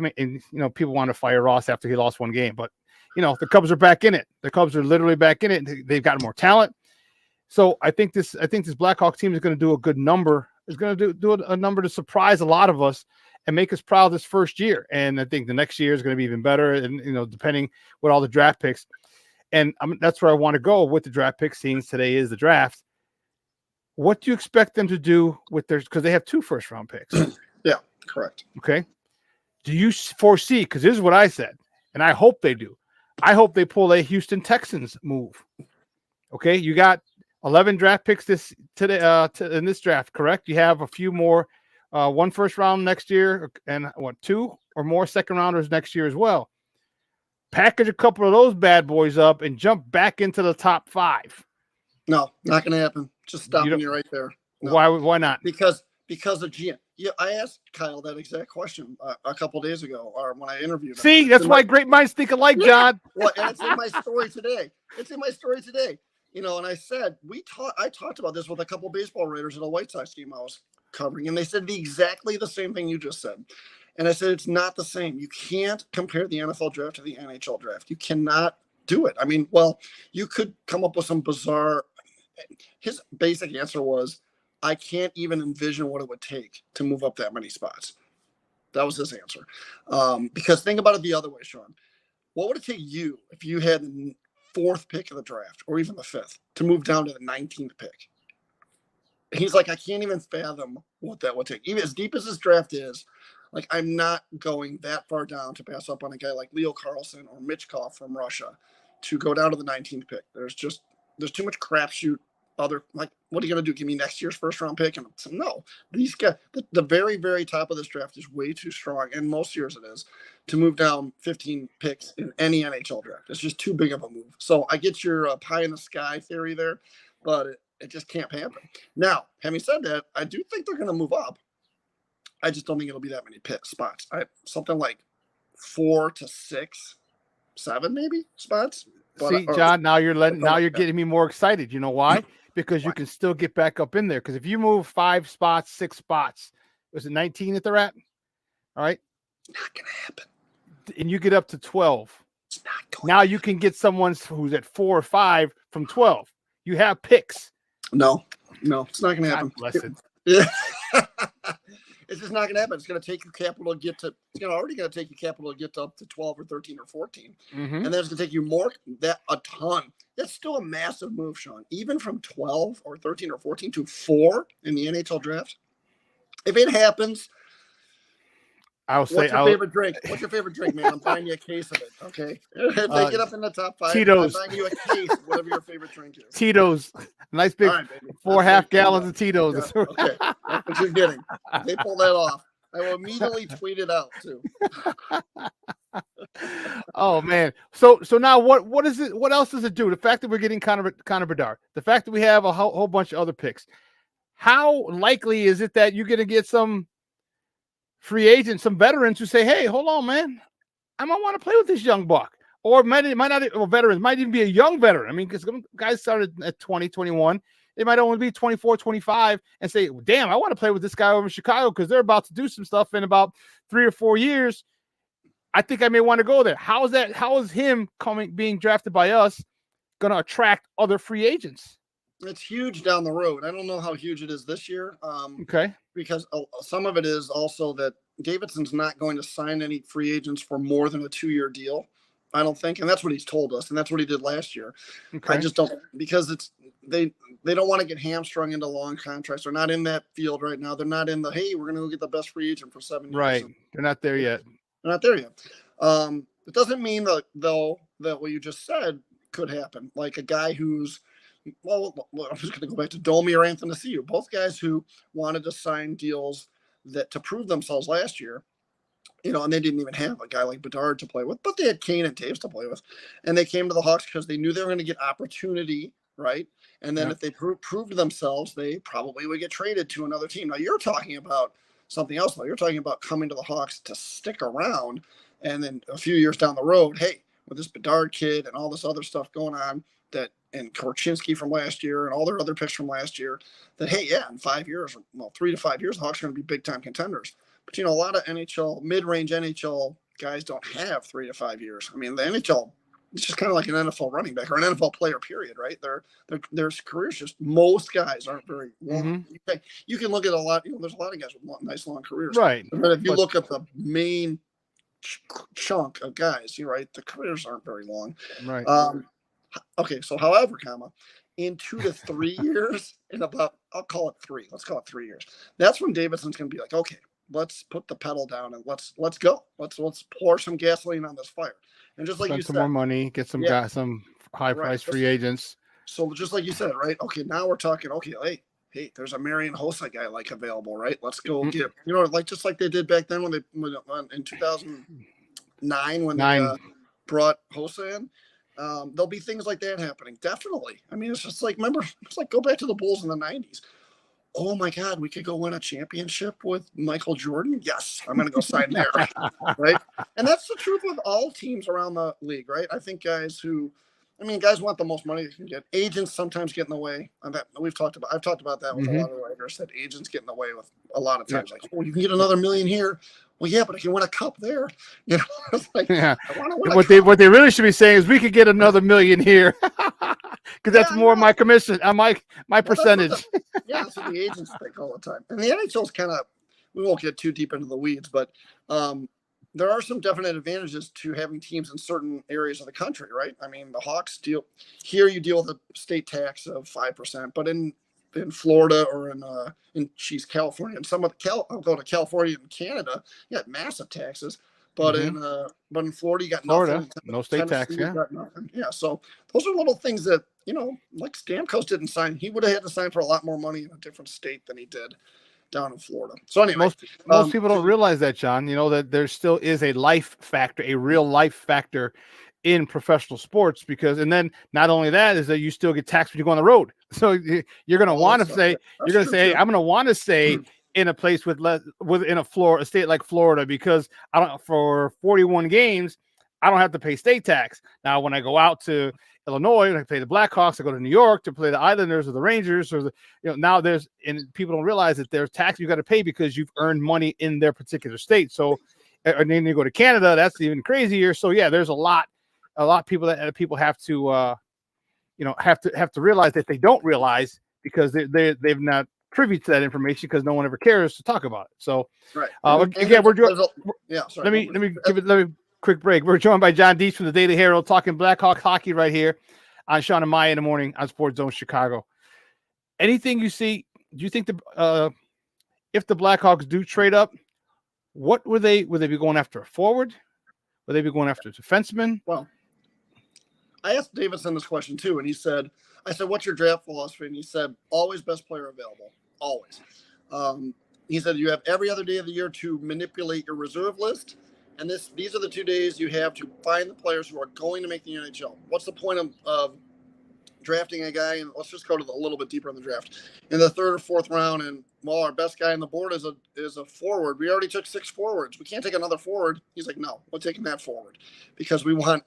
people want to fire Ross after he lost one game, but the Cubs are back in it. The Cubs are literally back in it. They've got more talent. So I think this Blackhawk team is going to do a good number. Is going to do a number to surprise a lot of us and make us proud this first year. And I think the next year is going to be even better. And depending what all the draft picks. And that's where I want to go with the draft picks, seeing today is the draft. What do you expect them to do with because they have 2 first-round picks? Yeah, correct. Okay. Do you foresee, because this is what I said, and I hope they do. I hope they pull a Houston Texans move. Okay, you got 11 draft picks in this draft, correct? You have a few more, 1 first round next year, and 2 or more second rounders next year as well. Package a couple of those bad boys up and jump back into the top 5. No, not going to happen. Just stopping you right there. No. Why not? Because of GM. Yeah, I asked Kyle that exact question a couple days ago, or when I interviewed him. See, that's why great minds think alike, John. Well, and it's in my story today. And I said I talked about this with a couple baseball writers at a White Sox game I was covering, and they said exactly the same thing you just said. And I said it's not the same. You can't compare the NFL draft to the NHL draft. You cannot do it. I mean, well, you could come up with some bizarre. His basic answer was, I can't even envision what it would take to move up that many spots. That was his answer. Because think about it the other way, Shawn. What would it take you if you had the 4th pick of the draft, or even the 5th, to move down to the 19th pick? He's like, I can't even fathom what that would take. Even as deep as this draft is, like, I'm not going that far down to pass up on a guy like Leo Carlson or Michkov from Russia to go down to the 19th pick. There's too much crapshoot. What are you going to do? Give me next year's first round pick? And no, these guys, the very, very top of this draft is way too strong. And most years it is to move down 15 picks in any NHL draft. It's just too big of a move. So I get your pie in the sky theory there, but it just can't happen. Now, having said that, I do think they're going to move up. I just don't think it'll be that many spots. Something like 4 to 6, 7 maybe spots. But, see, John, now you're getting me more excited. You know why? Because you can still get back up in there. Because if you move 5 spots, 6 spots, was it 19 that they're at? All right. Not going to happen. And you get up to 12. It's not going now you can get someone who's at 4 or 5 from 12. You have picks. No, it's not going to happen. Bless it. Yeah. It's just not going to happen. It's going to take you capital to get to. It's already going to take you capital to get to up to 12 or 13 or 14, and then it's going to take you a ton. That's still a massive move, Shawn. Even from 12 or 13 or 14 to 4 in the NHL draft. If it happens, what's your favorite drink? What's your favorite drink, man? I'm buying you a case of it. Okay, if they get up in the top 5, Tito's. I'm buying you a case, whatever your favorite drink is. Tito's, nice big 4 half gallons of Tito's. Yeah, okay, that's what you're getting. If they pull that off, I will immediately tweet it out too. Oh man! So now what is it? What else does it do? The fact that we're getting Connor Bedard, the fact that we have a whole bunch of other picks. How likely is it that you're going to get some free agents, some veterans who say, "Hey, hold on, man, I might want to play with this young buck," or might not, or veterans might even be a young veteran. I mean, because guys started at 20, 21. They might only be 24, 25 and say, damn, I want to play with this guy over in Chicago because they're about to do some stuff in about 3 or 4 years. I think I may want to go there. How is him being drafted by us going to attract other free agents? It's huge down the road. I don't know how huge it is this year. Okay. Because some of it is also that Davidson's not going to sign any free agents for more than a 2-year deal, I don't think. And that's what he's told us. And that's what he did last year. Okay. I just don't, because they don't want to get hamstrung into long contracts. They're not in that field right now. They're not in the, hey, we're going to go get the best free agent for 7 years. Right. They're not there yet. They're not there yet. It doesn't mean that, though, that what you just said could happen. Like a guy who's, well, I'm just going to go back to Domi or Anthony Ciu, both guys who wanted to sign deals that to prove themselves last year, and they didn't even have a guy like Bedard to play with, but they had Kane and Taves to play with. And they came to the Hawks because they knew they were going to get opportunity, right? And then if they proved themselves, they probably would get traded to another team. Now, you're talking about something else, though. You're talking about coming to the Hawks to stick around, and then a few years down the road, hey, with this Bedard kid and all this other stuff going on, and Korchinski from last year and all their other picks from last year, that, hey, yeah, in 5 years, 3 to 5 years, the Hawks are going to be big-time contenders. But, a lot of mid-range NHL guys don't have 3 to 5 years. I mean, the NHL, it's just kind of like an NFL running back or an NFL player, period, right? Their careers, just most guys aren't very long. Mm-hmm. You can look at a lot, there's a lot of guys with nice long careers. Right. But if you look at the main chunk of guys, you're right, the careers aren't very long. Right. Okay, so however, in 2 to 3 years, I'll call it 3. Let's call it 3 years. That's when Davidson's going to be like, okay, let's put the pedal down and let's go. Let's pour some gasoline on this fire. And just like spend you some said, more money, get some guys, some high price free agents. So just like you said, right? Okay, now we're talking. Okay, hey, there's a Marian Hossa guy available, right? Let's go get just like they did back then when in 2009 when they brought Hossa in. There'll be things like that happening. Definitely. I mean, it's just like, remember, it's like go back to the Bulls in the 90s. Oh my God, we could go win a championship with Michael Jordan. Yes, I'm going to go sign there. Right. And that's the truth with all teams around the league, right? I think guys want the most money they can get. Agents sometimes get in the way. I've talked about that with a lot of writers, that agents get in the way with a lot of times. Like, oh, you can get another $1 million here. Well, yeah, but I can win a cup there. It's like, I want to win what they really should be saying is we could get another $1 million here. Because that's more my commission, my percentage. That's what the agents think all the time. And the NHL's we won't get too deep into the weeds, but there are some definite advantages to having teams in certain areas of the country, right? I mean, the Hawks you deal with a state tax of 5%, but in Florida or in California, and I'll go to California and Canada, you got massive taxes. But in Florida, you got nothing. No state tax, nothing. Yeah, so those are little things that, like Stamkos didn't sign. He would have had to sign for a lot more money in a different state than he did down in Florida. So anyway. Most people don't realize that, John, that there still is a life factor, a real life factor in professional sports, and then not only that is that you still get taxed when you go on the road. So you're going to want to say, hey, I'm going to want to stay in a place within a state like Florida, because for 41 games, I don't have to pay state tax. Now, when I go out to Illinois, I play the Blackhawks, I go to New York to play the Islanders or the Rangers, or now and people don't realize that there's tax you got to pay because you've earned money in their particular state. So, and then you go to Canada, that's even crazier. So yeah, there's a lot of people that people have to, have to realize that they don't realize, because they've not privy to that information, because no one ever cares to talk about it. So, right. Again, let me give it quick break. We're joined by John Dietz from the Daily Herald, talking Blackhawks hockey right here on Shawn and Maya in the morning on Sports Zone Chicago. Anything you see? Do you think if the Blackhawks do trade up, what would they be going after? A forward? Would they be going after a defenseman? Well, I asked Davidson this question too, and I said, what's your draft philosophy? And he said, always best player available. Always. He said, you have every other day of the year to manipulate your reserve list. And these are the 2 days you have to find the players who are going to make the NHL. What's the point of drafting a guy? And let's just go to a little bit deeper in the draft. In the 3rd or 4th round, and our best guy on the board is a forward. We already took 6 forwards. We can't take another forward. He's like, no, we're taking that forward, because we want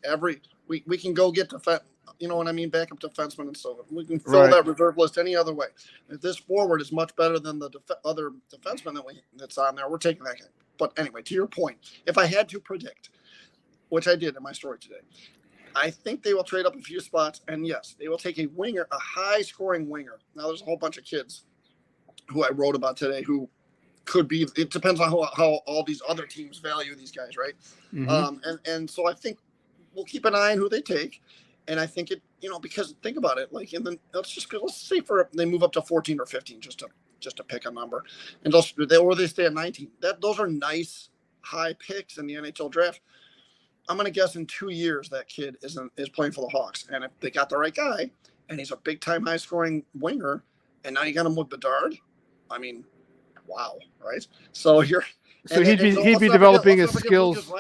we can go get backup defenseman and so on. We can fill that reserve list any other way. If this forward is much better than the other defenseman that's on there, we're taking that guy. But anyway, to your point, if I had to predict, which I did in my story today, I think they will trade up a few spots, and yes, they will take a winger, a high-scoring winger. Now, there's a whole bunch of kids who I wrote about today who could be. It depends on how all these other teams value these guys, right? Mm-hmm. And so I think we'll keep an eye on who they take, And I think it, because think about it, like, and then let's say they move up to 14 or 15, just to pick a number, and they stay at 19. Those are nice high picks in the NHL draft. I'm gonna guess in 2 years that kid is playing for the Hawks, and if they got the right guy, and he's a big time high scoring winger, and now you got him with Bedard, I mean, wow, right? So you're. So he'd be developing his skills.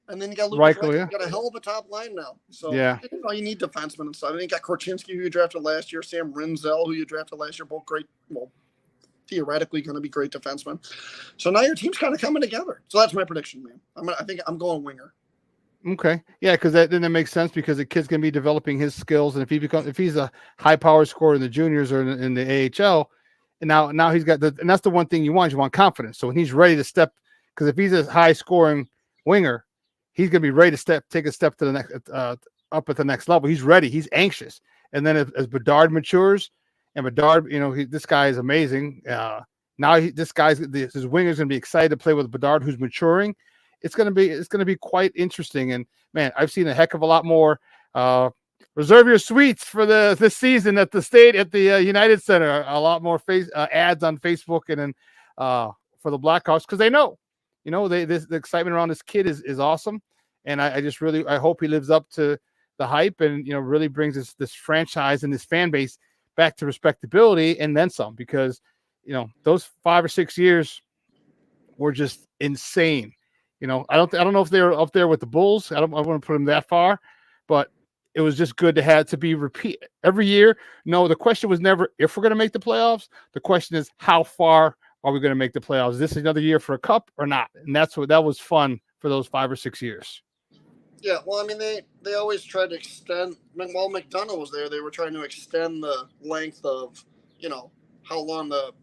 And then you got Lucas Reichel. Yeah. You got a hell of a top line now. So yeah. You need defensemen and stuff. And you got Korchinski, who you drafted last year, Sam Rinzel, who you drafted last year, both great, well, theoretically going to be great defensemen. So now your team's kind of coming together. So that's my prediction, man. I think I'm going winger. Okay. Yeah, because that makes sense because the kid's going to be developing his skills. And if he's a high power scorer in the juniors or in the AHL, and now he's got and that's the one thing you want confidence. So when he's ready to step, because if he's a high scoring winger, he's going to be ready to take a step to the next, up at the next level. He's ready. He's anxious. And then as Bedard matures, and Bedard, this guy is amazing. Now his winger's going to be excited to play with Bedard, who's maturing. It's going to be quite interesting. And man, I've seen a heck of a lot more. Reserve your suites for this season at the United Center. A lot more ads on Facebook and then for the Blackhawks, because they know, the excitement around this kid is awesome. And I just really hope he lives up to the hype and really brings this franchise and this fan base back to respectability and then some, because those 5 or 6 years were just insane. I don't know if they're up there with the Bulls. I want to put them that far, but it was just good to be repeat every year. No, the question was never if we're going to make the playoffs. The question is how far are we going to make the playoffs? Is this another year for a cup or not? And that was fun for those 5 or 6 years. Yeah, well, I mean, they always tried to extend. While McDonough was there, they were trying to extend the length of, how long the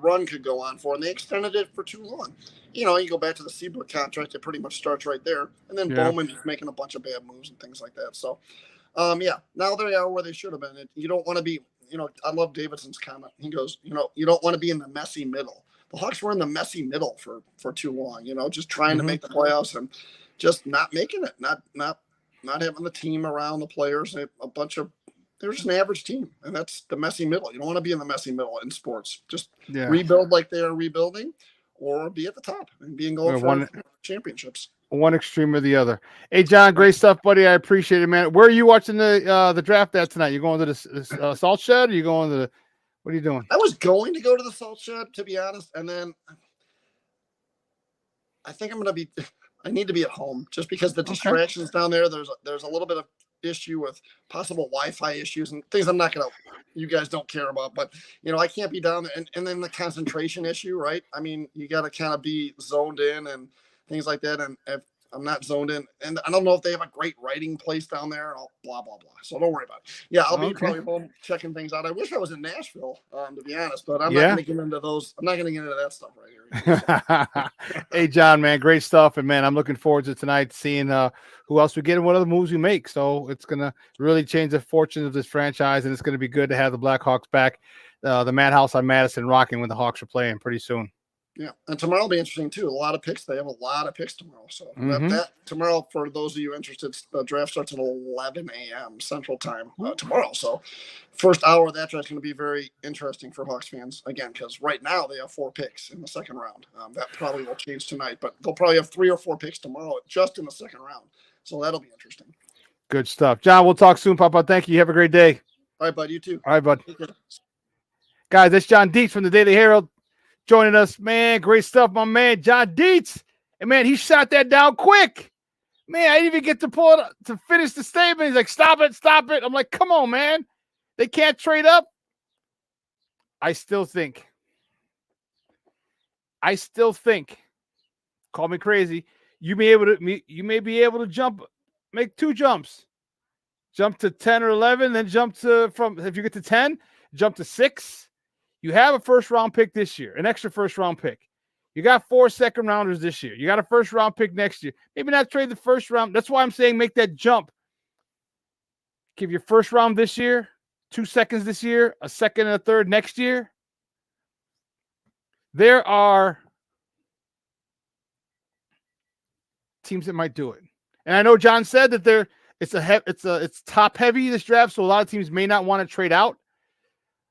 run could go on for, and they extended it for too long. You go back to the Seabrook contract, it pretty much starts right there, and then Bowman is making a bunch of bad moves and things like that. So, now they are where they should have been. You don't want to be, I love Davidson's comment. He goes, you don't want to be in the messy middle. The Hawks were in the messy middle for too long, just trying to make the playoffs and just not making it, not having the team around the players, they're just an average team, and that's the messy middle. You don't want to be in the messy middle in sports. Just rebuild like they are rebuilding, or be at the top and going for championships. One extreme or the other. Hey, John, great stuff, buddy. I appreciate it, man. Where are you watching the draft at tonight? You going to the Salt Shed, or you going to what are you doing? I was going to go to the Salt Shed, to be honest, and then I think I need to be at home just because the distractions down there. There's a little bit of issue with possible Wi-Fi issues and things you guys don't care about, but I can't be down there, and then the concentration issue, right? I mean, you got to kind of be zoned in and things like that, and if I'm not zoned in, and I don't know if they have a great writing place down there and all blah blah blah, so don't worry about it. I'll be probably home checking things out. I wish I was in Nashville, to be honest, but I'm not going to get into those. I'm not going to get into that stuff right here. Hey, John, man, great stuff, and man, I'm looking forward to tonight seeing who else we get and what other moves we make. So it's going to really change the fortunes of this franchise, and it's going to be good to have the Blackhawks back, the Madhouse on Madison rocking when the Hawks are playing pretty soon. Yeah, and tomorrow will be interesting too. A lot of picks. They have a lot of picks tomorrow. So that tomorrow, for those of you interested, the draft starts at 11 a.m. Central Time tomorrow. So first hour of that draft is going to be very interesting for Hawks fans, again, because right now they have 4 picks in the second round. That probably will change tonight, but they'll probably have 3 or 4 picks tomorrow just in the second round. So that'll be interesting. Good stuff. John, we'll talk soon, Papa. Thank you. Have a great day. All right, bud. You too. All right, bud. Guys, that's John Dietz from the Daily Herald joining us, man. Great stuff, my man, John Dietz. And, man, he shot that down quick. Man, I didn't even get to pull it to finish the statement. He's like, stop it. I'm like, come on, man. They can't trade up. I still think, call me crazy, you may be able to make 2 jumps. Jump to 10 or 11, then if you get to 10, jump to 6. You have a first-round pick this year, an extra first-round pick. You got 4 second-rounders this year. You got a first-round pick next year. Maybe not trade the first round. That's why I'm saying make that jump. Give your first round this year, 2 seconds this year, a second and a third next year. There are teams that might do it. And I know John said that it's top heavy this draft, so a lot of teams may not want to trade out.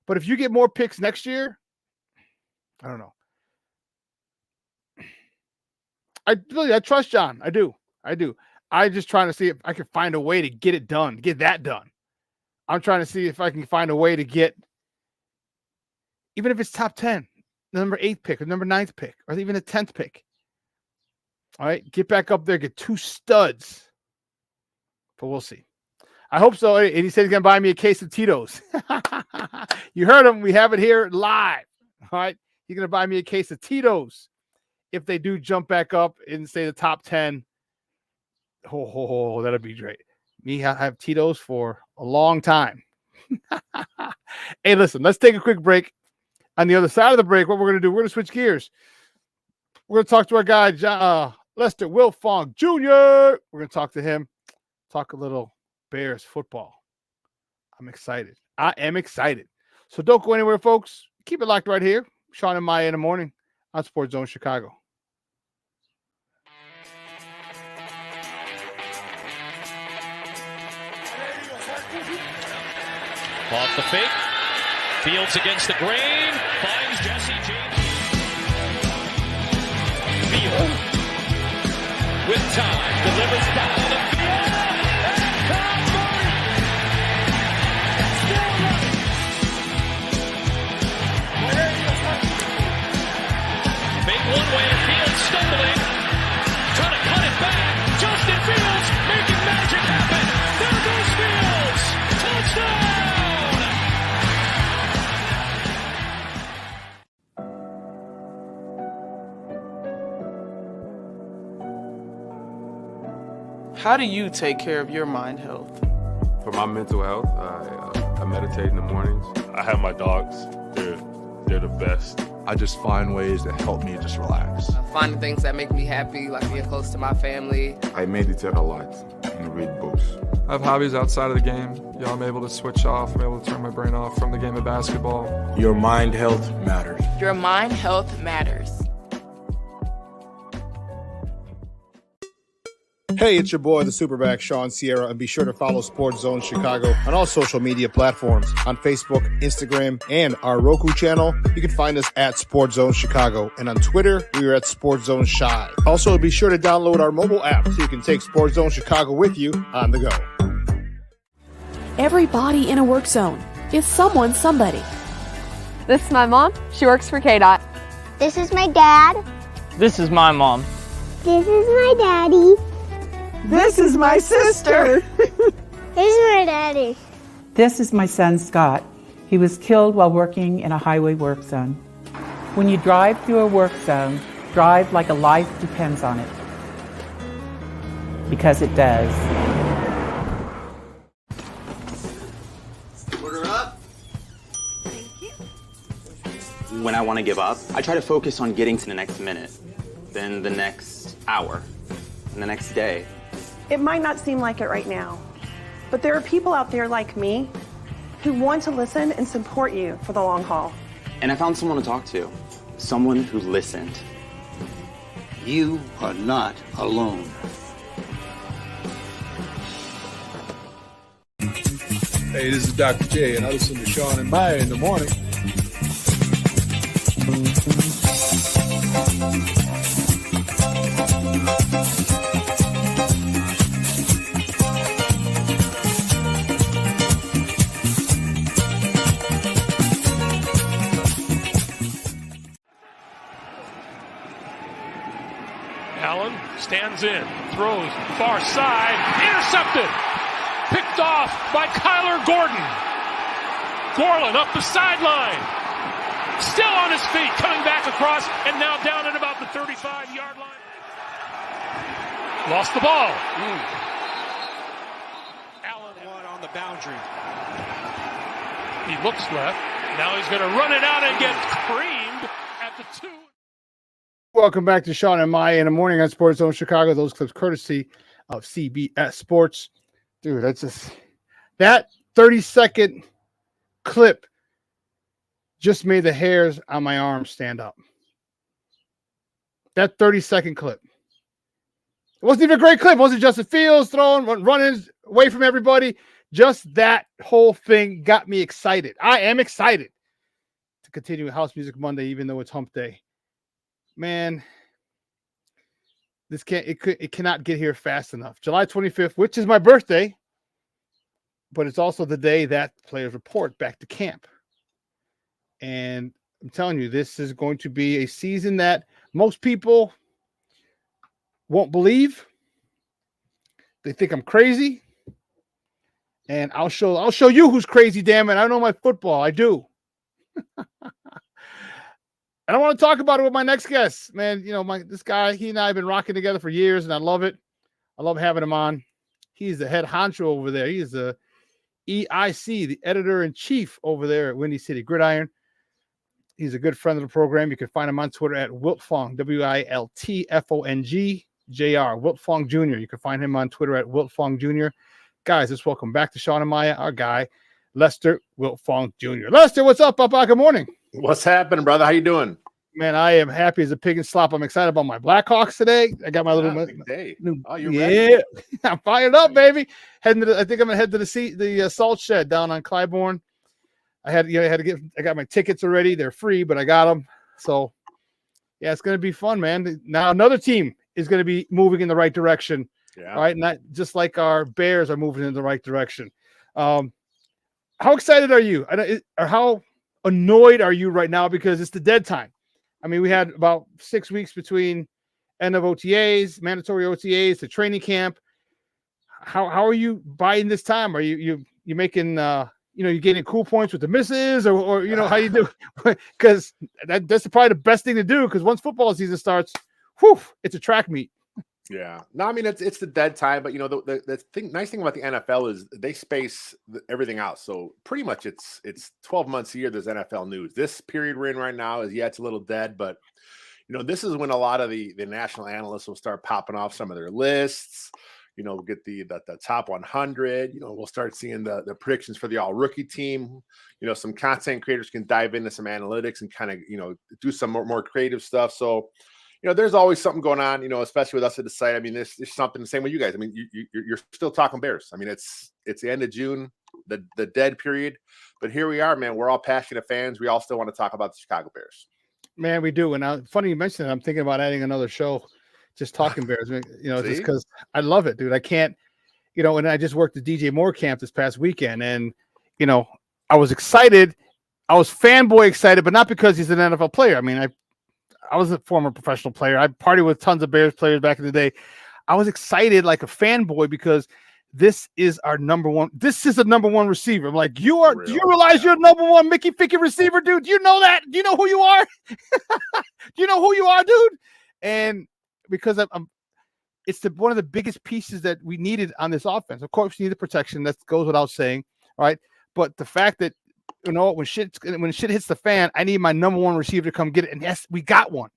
But if you get more picks next year, I don't know. I trust John. I do. I just trying to see if I can find a way to get it done, get that done. I'm trying to see if I can find a way to get, even if it's top 10, the number 8th pick or number 9th pick, or even the 10th pick. All right, get back up there, get 2 studs. But we'll see. I hope so. And he said he's going to buy me a case of Tito's. You heard him. We have it here live. All right, he's going to buy me a case of Tito's if they do jump back up in, say, the top 10. Oh, that'd be great. Me, I have Tito's for a long time. Hey, listen, let's take a quick break. On the other side of the break, what we're going to do, we're going to switch gears. We're going to talk to our guy, Lester Wilfong Jr. We're going to talk to him, talk a little Bears football. I'm excited. I am excited. So don't go anywhere, folks. Keep it locked right here. Shawn and Maya in the morning on Sports Zone Chicago. Off the fake. Fields against the grain. Finds Jesse James. Field. With time. Delivers down the field. And Cowboy. Still Fake one way. Fields stumbling. Trying to cut it back. Justin Fields making magic happen. There goes Fields. Touchdown. How do you take care of your mind health? For my mental health, I meditate in the mornings. I have my dogs. They're the best. I just find ways that help me just relax. Finding things that make me happy, like being close to my family. I meditate a lot and read books. I have hobbies outside of the game. I'm able to switch off. I'm able to turn my brain off from the game of basketball. Your mind health matters. Your mind health matters. Hey, it's your boy, the SuperBack, Shawn Sierra, and be sure to follow Sports Zone Chicago on all social media platforms, on Facebook, Instagram, and our Roku channel. You can find us at Sports Zone Chicago, and on Twitter, we are at Sports Zone Shy. Also, be sure to download our mobile app so you can take Sports Zone Chicago with you on the go. Everybody in a work zone is someone somebody. This is my mom. She works for KDOT. This is my dad. This is my mom. This is my daddy. This is my sister. This is my daddy. This is my son, Scott. He was killed while working in a highway work zone. When you drive through a work zone, drive like a life depends on it. Because it does. Order up. Thank you. When I want to give up, I try to focus on getting to the next minute, then the next hour, and the next day. It might not seem like it right now, but there are people out there like me who want to listen and support you for the long haul. And I found someone to talk to, someone who listened. You are not alone. Hey, this is Dr. J, and I listen to Shawn and Maya in the morning. Allen stands in, throws far side, intercepted, picked off by Kyler Gordon. Gorlin up the sideline, still on his feet, coming back across, and now down at about the 35-yard line. Lost the ball. Allen one on the boundary. He looks left. Now he's going to run it out and get creamed at the 2. Welcome back to Shawn and Maya in the morning on Sports Zone Chicago. Those clips courtesy of CBS Sports. Dude, that's just that 30-second clip just made the hairs on my arm stand up. That 30-second clip. It wasn't even a great clip. It wasn't Justin Fields throwing, running away from everybody. Just that whole thing got me excited. I am excited to continue House Music Monday, even though it's Hump Day. Man, it cannot get here fast enough. July 25th, which is my birthday, but it's also the day that players report back to camp. And I'm telling you, this is going to be a season that most people won't believe. They think I'm crazy. And I'll show you who's crazy, damn it. I know my football. I do. And I want to talk about it with my next guest. Man, this guy, he and I have been rocking together for years, and I love it. I love having him on. He's the head honcho over there. He is the EIC, the editor-in-chief over there at Windy City Gridiron. He's a good friend of the program. You can find him on Twitter at Wiltfong, WILTFONG JR, Wiltfong Jr. You can find him on Twitter at Wiltfong Jr. Guys, let's welcome back to Shawn and Maya, our guy, Lester Wiltfong Jr. Lester, what's up, Papa? Good morning. What's happening, brother? How you doing? Man, I am happy as a pig in slop. I'm excited about my Blackhawks today. I got my little day. You're ready? I'm fired up, baby. I think I'm gonna head to the salt shed down on Clybourne. I got my tickets already. They're free, but I got them. So yeah, it's gonna be fun, man. Now another team is gonna be moving in the right direction. Yeah. All right, not just like our Bears are moving in the right direction. How excited are you? Or how annoyed are you right now because it's the dead time? I mean, we had about 6 weeks between end of OTAs, mandatory OTAs, the training camp. How are you buying this time? Are you making you getting cool points with the misses or how you do? Because that's probably the best thing to do. Because once football season starts, it's a track meet. Yeah, no, I mean it's the dead time, but nice thing about the NFL is they space everything out. So pretty much it's 12 months a year. There's NFL news. This period we're in right now is it's a little dead, but this is when a lot of the national analysts will start popping off some of their lists. Get the top 100. We'll start seeing the predictions for the all rookie team. Some content creators can dive into some analytics and kind of do some more creative stuff. So. There's always something going on, especially with us at the site. I mean, there's something the same with you guys. I mean, you're still talking Bears. I mean, it's the end of June, the dead period. But here we are, man. We're all passionate fans. We all still want to talk about the Chicago Bears. Man, we do. And funny you mentioned it. I'm thinking about adding another show, just talking Bears. Just because I love it, dude. I can't, and I just worked the DJ Moore camp this past weekend. And, I was excited. I was fanboy excited, but not because he's an NFL player. I mean, I was a former professional player. I partied with tons of Bears players back in the day. I was excited like a fanboy because this is our number one. This is a number one receiver. I'm like, do you realize you're number one Mickey Ficky receiver, dude? Do you know that? Do you know who you are? Do you know who you are, dude? And because it's one of the biggest pieces that we needed on this offense. Of course, we need the protection. That goes without saying, right? But the fact that when shit hits the fan, I need my number one receiver to come get it. And yes, we got one.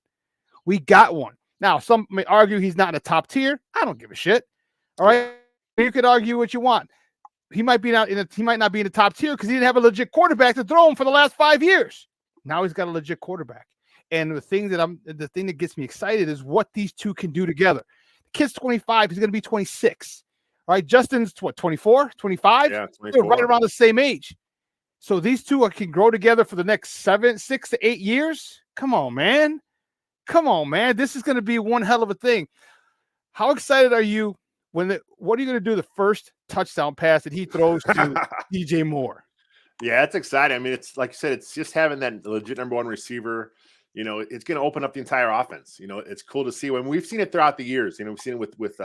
Now, some may argue he's not in the top tier. I don't give a shit. All right. You could argue what you want. He might not be in the top tier because he didn't have a legit quarterback to throw him for the last 5 years. Now he's got a legit quarterback. And the thing that gets me excited is what these two can do together. The kid's 25, he's going to be 26. All right. Justin's 24, 25? Yeah, 24. They're right around the same age. So these two can grow together for the next 6 to 8 years. Come on, man. This is going to be one hell of a thing. How excited are you what are you going to do the first touchdown pass that he throws to DJ Moore? Yeah, it's exciting. I mean, it's like you said, it's just having that legit number one receiver. It's going to open up the entire offense. It's cool to see when we've seen it throughout the years. We've seen it with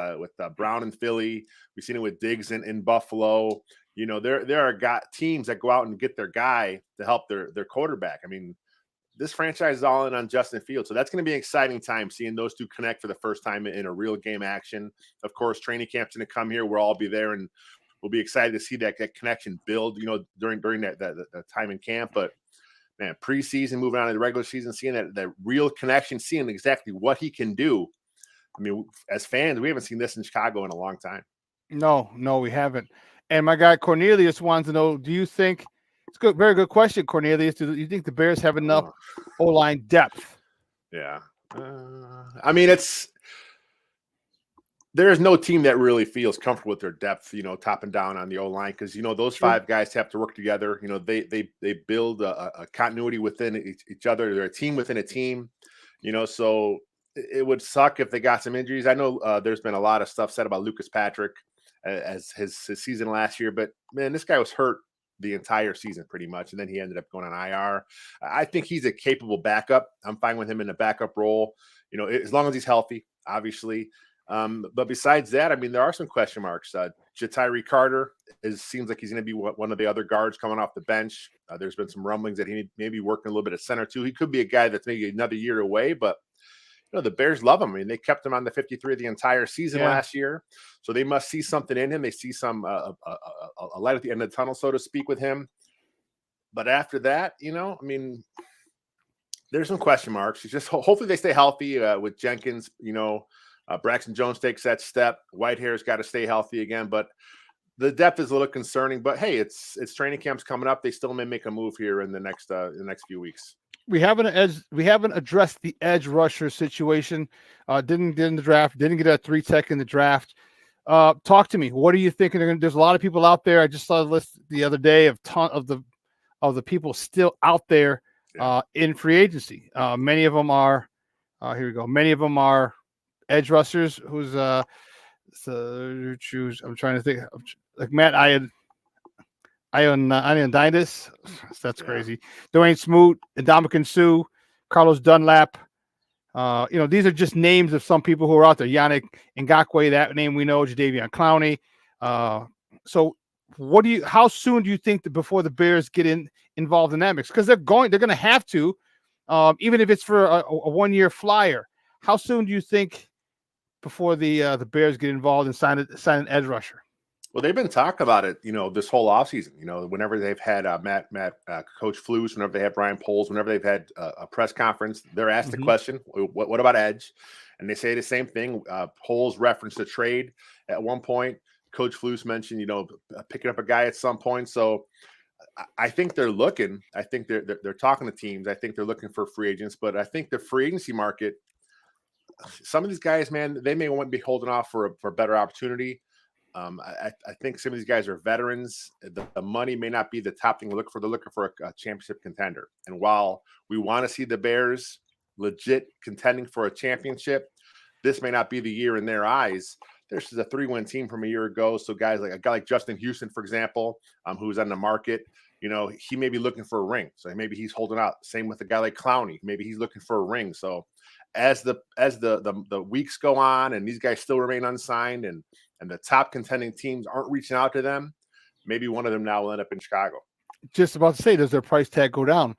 Brown in Philly. We've seen it with Diggs in Buffalo. There are teams that go out and get their guy to help their quarterback. I mean, this franchise is all in on Justin Fields. So that's going to be an exciting time seeing those two connect for the first time in a real game action. Of course, training camp's going to come here. We'll all be there and we'll be excited to see that connection build, during that time in camp. But man, preseason, moving on to the regular season, seeing that real connection, seeing exactly what he can do. I mean, as fans, we haven't seen this in Chicago in a long time. No, we haven't. And my guy Cornelius wants to know, do you think it's good? Very good question, Cornelius. Do you think the Bears have enough O-line depth? Yeah. I mean, There's no team that really feels comfortable with their depth, topping down on the O-line, because those five guys have to work together. They build a continuity within each other. They're a team within a team. So it would suck if they got some injuries. I know there's been a lot of stuff said about Lucas Patrick as his season last year, but man, this guy was hurt the entire season pretty much, and then he ended up going on IR. I think he's a capable backup. I'm fine with him in a backup role, as long as he's healthy, obviously. But besides that, I mean, there are some question marks. Jatiri Carter seems like he's going to be one of the other guards coming off the bench. There's been some rumblings that he may be working a little bit at center too. He could be a guy that's maybe another year away, but the Bears love him. I mean, they kept him on the 53 the entire season last year, so they must see something in him. They see some a light at the end of the tunnel, so to speak, with him. But after that, I mean, there's some question marks. It's just hopefully they stay healthy with Jenkins. Braxton Jones takes that step. Whitehair's got to stay healthy again, but the depth is a little concerning. But hey, it's training camps coming up. They still may make a move here in the next few weeks. We haven't addressed the edge rusher situation. Didn't get in the draft. Didn't get a 3 tech in the draft. Talk to me. What are you thinking? There's a lot of people out there. I just saw a list the other day of the people still out there in free agency. Many of them are. Here we go. Many of them are edge rushers. Who's choose? I'm trying to think. Like Matt Ioannidis. That's crazy. Dwayne Smoot, Ndamukong Suh, Carlos Dunlap. These are just names of some people who are out there. Yannick Ngakoue, that name we know. Jadeveon Clowney. So how soon do you think that before the Bears get involved in that mix? Because they're going to have to, even if it's for a 1-year flyer. How soon do you think before the Bears get involved and sign an edge rusher? Well, they've been talking about it, this whole offseason, whenever they've had Coach Flus, whenever they have Brian Poles, whenever they've had a press conference, they're asked the question, what about edge? And they say the same thing. Poles referenced a trade at one point. Coach Flus mentioned, picking up a guy at some point. So I think they're looking. I think they're talking to teams. I think they're looking for free agents. But I think the free agency market, some of these guys, man, they may want to be holding off for a better opportunity. I think some of these guys are veterans. The money may not be the top thing to look for. They're looking for a championship contender. And while we want to see the Bears legit contending for a championship, this may not be the year in their eyes. This is a 3-win team from a year ago. So guys like a guy like Justin Houston, for example, who's on the market, he may be looking for a ring. So maybe he's holding out. Same with a guy like Clowney. Maybe he's looking for a ring. So as the weeks go on and these guys still remain unsigned and the top contending teams aren't reaching out to them, maybe one of them now will end up in Chicago. Just about to say, does their price tag go down?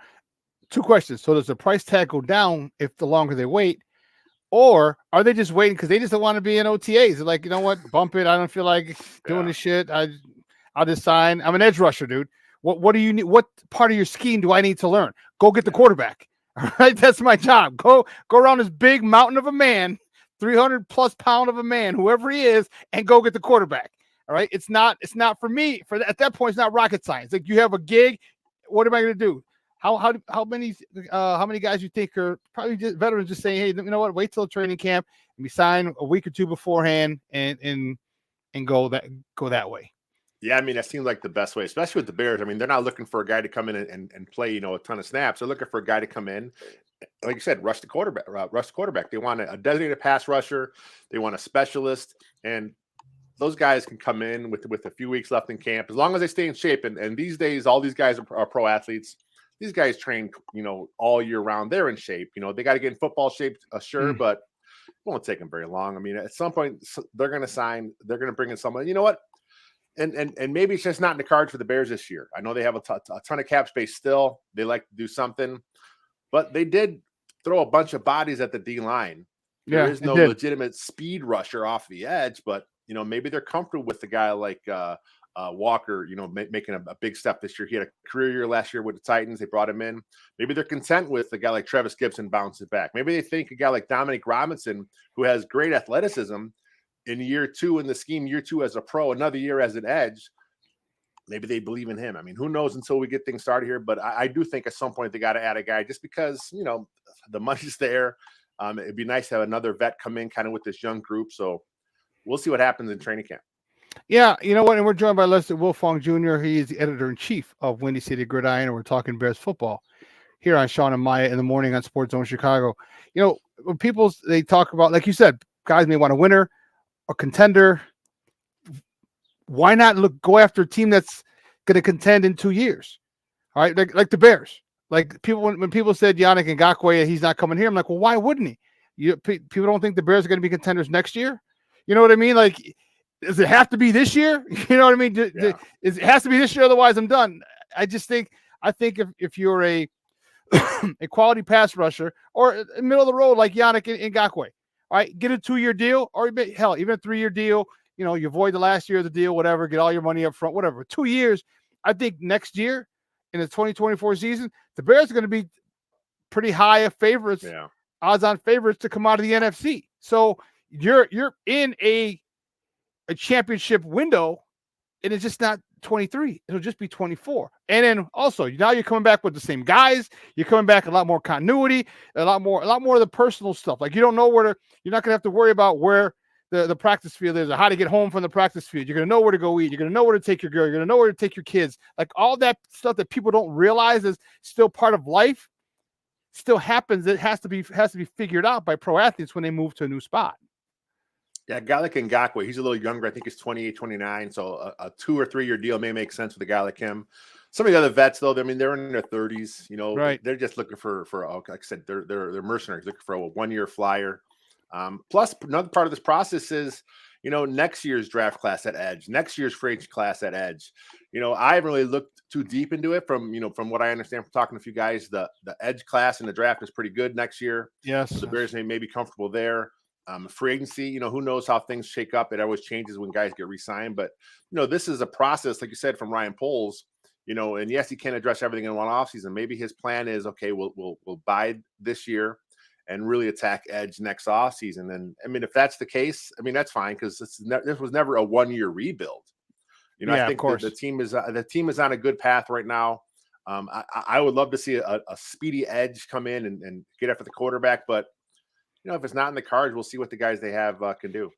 2 questions. So does the price tag go down if the longer they wait? Or are they just waiting because they just don't want to be in OTAs? They're like, you know what? Bump it. I don't feel like doing this shit. I'll just sign. I'm an edge rusher, dude. What do you need? What part of your scheme do I need to learn? Go get the quarterback. All right. That's my job. Go around this big mountain of a man, 300+ pound of a man, whoever he is, and go get the quarterback. All right. It's not for me. At that point, it's not rocket science. Like, you have a gig. What am I going to do? How many guys you think are probably just veterans just saying, hey, you know what? Wait till training camp and we sign a week or two beforehand and go that way. Yeah, I mean, that seems like the best way, especially with the Bears. I mean, they're not looking for a guy to come in and play, a ton of snaps. They're looking for a guy to come in, like you said, rush the quarterback. They want a designated pass rusher. They want a specialist, and those guys can come in with a few weeks left in camp as long as they stay in shape. And these days, all these guys are pro athletes. These guys train, all year round. They're in shape. They got to get in football shape, sure, but it won't take them very long. I mean, at some point, they're going to sign. They're going to bring in someone. You know what? And maybe it's just not in the cards for the Bears this year. I know they have a ton of cap space still. They like to do something, but they did throw a bunch of bodies at the D line. There is no legitimate speed rusher off the edge, but maybe they're comfortable with the guy like Walker, making a big step this year. He had a career year last year with the Titans. They brought him in. Maybe they're content with a guy like Travis Gibson bouncing back. Maybe they think a guy like Dominic Robinson, who has great athleticism, in year 2 in the scheme, year 2 as a pro, another year as an edge, maybe they believe in him. I mean, who knows until we get things started here, but I do think at some point they got to add a guy just because, the money's there. It'd be nice to have another vet come in kind of with this young group. So we'll see what happens in training camp. Yeah, you know what? And we're joined by Lester Wilfong Jr. He is the editor-in-chief of Windy City Gridiron, and we're talking Bears football here on Shawn and Maya in the morning on Sports Zone Chicago. You know, when they talk about, like you said, guys may want a winner, a contender. Why not go after a team that's going to contend in 2 years? All right, like the Bears. Like when people said Yannick Ngakoue, he's not coming here, I'm like, well, why wouldn't he? People don't think the Bears are going to be contenders next year. You know what I mean? Like, does it have to be this year? You know what I mean? It has to be this year, otherwise I'm done. I think if you're a a quality pass rusher or middle of the road like Yannick Ngakoue, all right, get a 2-year deal, or hell, even a 3-year deal. You know, you avoid the last year of the deal, whatever, get all your money up front, whatever. 2 years. I think next year in the 2024 season, the Bears are going to be pretty high of favorites, odds-on favorites to come out of the NFC. So you're in a championship window, and it's just not 23. It'll just be 24. And then also now you're coming back with the same guys. You're coming back a lot more continuity, a lot more of the personal stuff. Like, you don't know you're not gonna have to worry about where the practice field is or how to get home from the practice field. You're gonna know where to go eat. You're gonna know where to take your girl. You're gonna know where to take your kids. Like, all that stuff that people don't realize is still part of life still happens. It has to be figured out by pro athletes when they move to a new spot. Yeah, a guy like Ngakoue, he's a little younger. I think he's 28, 29. So a 2 or 3 year deal may make sense with a guy like him. Some of the other vets, though, I mean, they're in their 30s. You know, right. They're just looking for like I said, they're mercenaries, looking for a 1-year flyer. Plus, another part of this process is, you know, next year's draft class at edge, next year's free agent class at edge. You know, I haven't really looked too deep into it. From what I understand from talking to a few guys, the edge class in the draft is pretty good next year. Yes, so the Bears may be comfortable there. Free agency, you know, who knows how things shake up. It always changes when guys get re-signed. But, you know, this is a process, like you said, from Ryan Poles, you know, and yes, he can't address everything in one offseason. Maybe his plan is, okay, we'll bide this year and really attack edge next offseason. And I mean, if that's the case, I mean, that's fine, because this was never a 1-year rebuild. You know, I think the team is on a good path right now. I would love to see a speedy edge come in and get after the quarterback, but you know, if it's not in the cards, we'll see what the guys they have can do.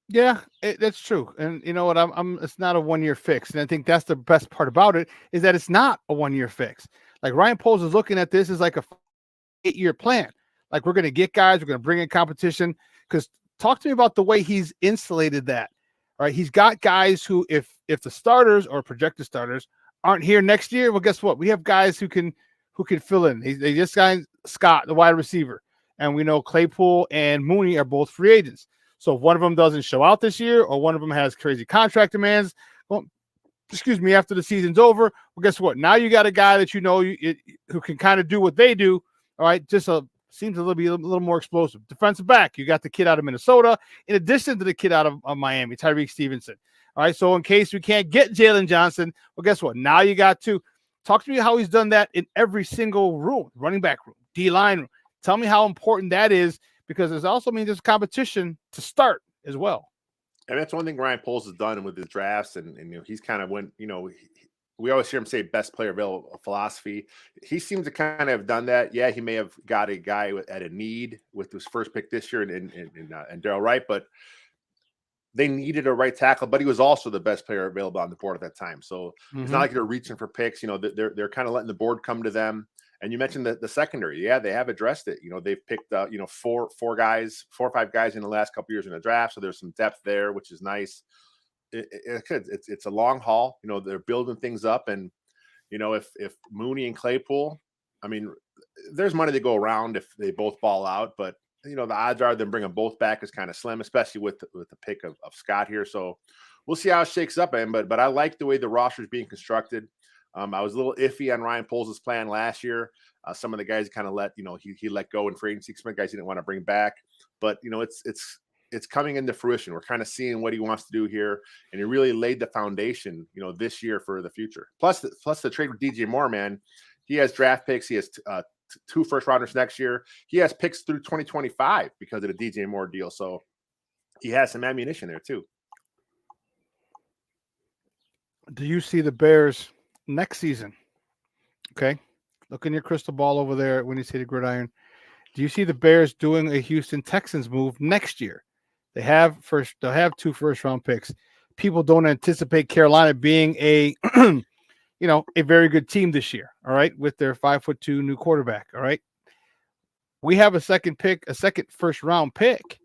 Yeah, that's true. And you know what? It's not a 1-year fix. And I think that's the best part about it, is that it's not a 1-year fix. Like, Ryan Poles is looking at this as like a 8-year plan. Like, we're going to get guys, we're going to bring in competition. Because talk to me about the way he's insulated that. All right, he's got guys who, if the starters or projected starters aren't here next year, well, guess what? We have guys who can fill in. They just signed Scott, the wide receiver. And we know Claypool and Mooney are both free agents. So if one of them doesn't show out this year, or one of them has crazy contract demands, after the season's over, well, guess what? Now you got a guy that you know who can kind of do what they do. All right, just seems a little more explosive. Defensive back, you got the kid out of Minnesota, in addition to the kid out of Miami, Tyreek Stevenson. All right, so in case we can't get Jalen Johnson, well, guess what? Now you got to talk to me how he's done that in every single room, running back room, D-line room. Tell me how important that is, because it also means there's competition to start as well. And that's one thing Ryan Poles has done with his drafts, and you know, he's kind of went, you know, we always hear him say best player available philosophy. He seems to kind of have done that. Yeah, he may have got a guy at a need with his first pick this year and Darrell Wright, but they needed a right tackle, but he was also the best player available on the board at that time. So it's not like they're reaching for picks. You know, they're kind of letting the board come to them. And you mentioned the secondary. Yeah, they have addressed it. You know, they've picked you know, 4 or 5 guys in the last couple of years in the draft. So there's some depth there, which is nice. It's a long haul. You know, they're building things up. And, you know, if Mooney and Claypool, I mean, there's money to go around if they both ball out. But, you know, the odds are them bringing both back is kind of slim, especially with the pick of Scott here. So we'll see how it shakes up. But I like the way the roster is being constructed. I was a little iffy on Ryan Poles' plan last year. Some of the guys kind of he let go in free agency. Some guys he didn't want to bring back, but you know, it's coming into fruition. We're kind of seeing what he wants to do here, and he really laid the foundation, you know, this year for the future. Plus the trade with DJ Moore, man, he has draft picks. He has 2 first rounders next year. He has picks through 2025 because of the DJ Moore deal. So he has some ammunition there too. Do you see the Bears next season? Okay, look in your crystal ball over there when you see the Gridiron. Do you see the Bears doing a Houston Texans move next year? They'll have 2 first-round picks. People don't anticipate Carolina being a a very good team this year, all right, with their 5'2" new quarterback, all right. We have a second first-round pick.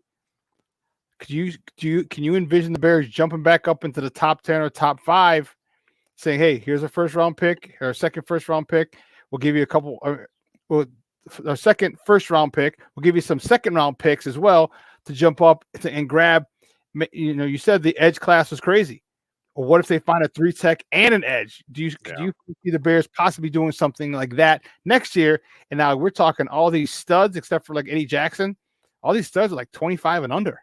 Can you envision the Bears jumping back up into the top 10 or top 5, saying, "Hey, here's a first-round pick or a second first-round pick. We'll give you a couple. Our second first-round pick. We'll give you some second-round picks as well to jump up and grab." You said the edge class was crazy. Well, what if they find a 3-tech and an edge? Do you see the Bears possibly doing something like that next year? And now we're talking all these studs, except for like Eddie Jackson. All these studs are like 25 and under.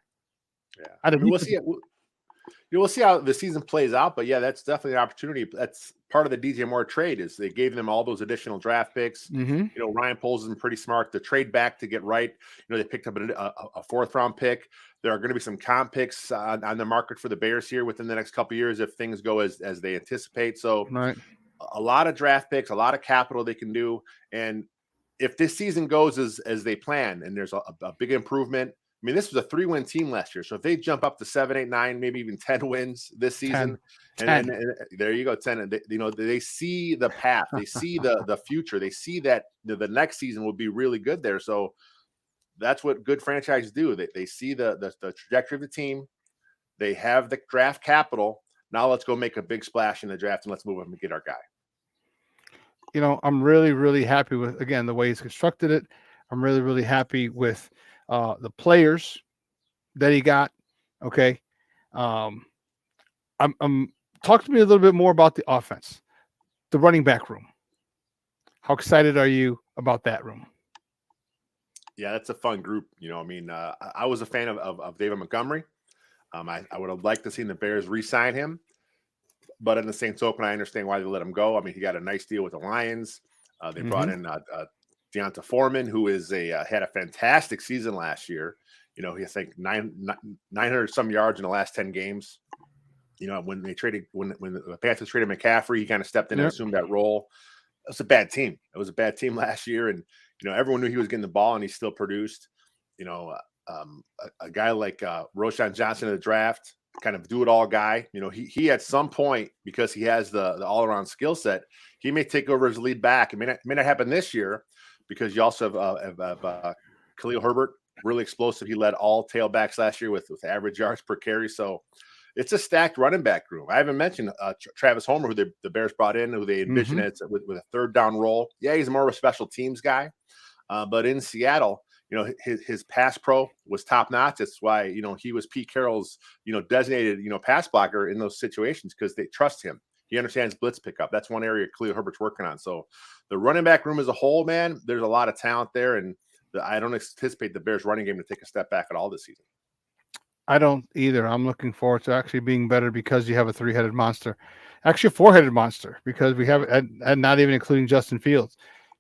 Yeah, we'll see. We'll see how the season plays out, but yeah, that's definitely an opportunity. That's part of the DJ Moore trade is they gave them all those additional draft picks. Ryan Poles is pretty smart to trade back to get right. They picked up a 4th-round pick. There are going to be some comp picks on the market for the Bears here within the next couple of years if things go as they anticipate. So a lot of draft picks, a lot of capital they can do. And if this season goes as they plan and there's a big improvement, I mean, this was a 3-win team last year. So if they jump up to 7, 8, 9, maybe even 10 wins this season, and there you go, 10. And they see the path, they see the future, they see that the next season will be really good there. So that's what good franchises do. They see the trajectory of the team. They have the draft capital. Now let's go make a big splash in the draft and let's move up and get our guy. I'm really, really happy with, again, the way he's constructed it. I'm really, really happy with the players that he got. Okay. Talk to me a little bit more about the offense, the running back room. How excited are you about that room? Yeah, that's a fun group. I was a fan of David Montgomery. I would have liked to see the Bears re-sign him, but in the same token, I understand why they let him go. I mean, he got a nice deal with the Lions. They brought in Deonta Foreman, who had a fantastic season last year. He I think 900 some yards in the last 10 games. When the Panthers traded McCaffrey, he kind of stepped in and assumed that role. It was a bad team. It was a bad team last year, and everyone knew he was getting the ball, and he still produced. A guy like Roshan Johnson in the draft, kind of do-it-all guy. He at some point, because he has the all-around skill set, he may take over as lead back. It may not happen this year because you also have Khalil Herbert, really explosive. He led all tailbacks last year with average yards per carry. So it's a stacked running back room. I haven't mentioned Travis Homer, who the Bears brought in, who they envision with a 3rd down role. Yeah, he's more of a special teams guy. But in Seattle, his pass pro was top notch. That's why, he was Pete Carroll's, designated, pass blocker in those situations because they trust him. He understands blitz pickup. That's one area Khalil Herbert's working on. So the running back room as a whole, man, there's a lot of talent there. And I don't anticipate the Bears running game to take a step back at all this season. I don't either. I'm looking forward to actually being better because you have a 3-headed monster, actually a 4-headed monster, because we have, and not even including Justin Fields.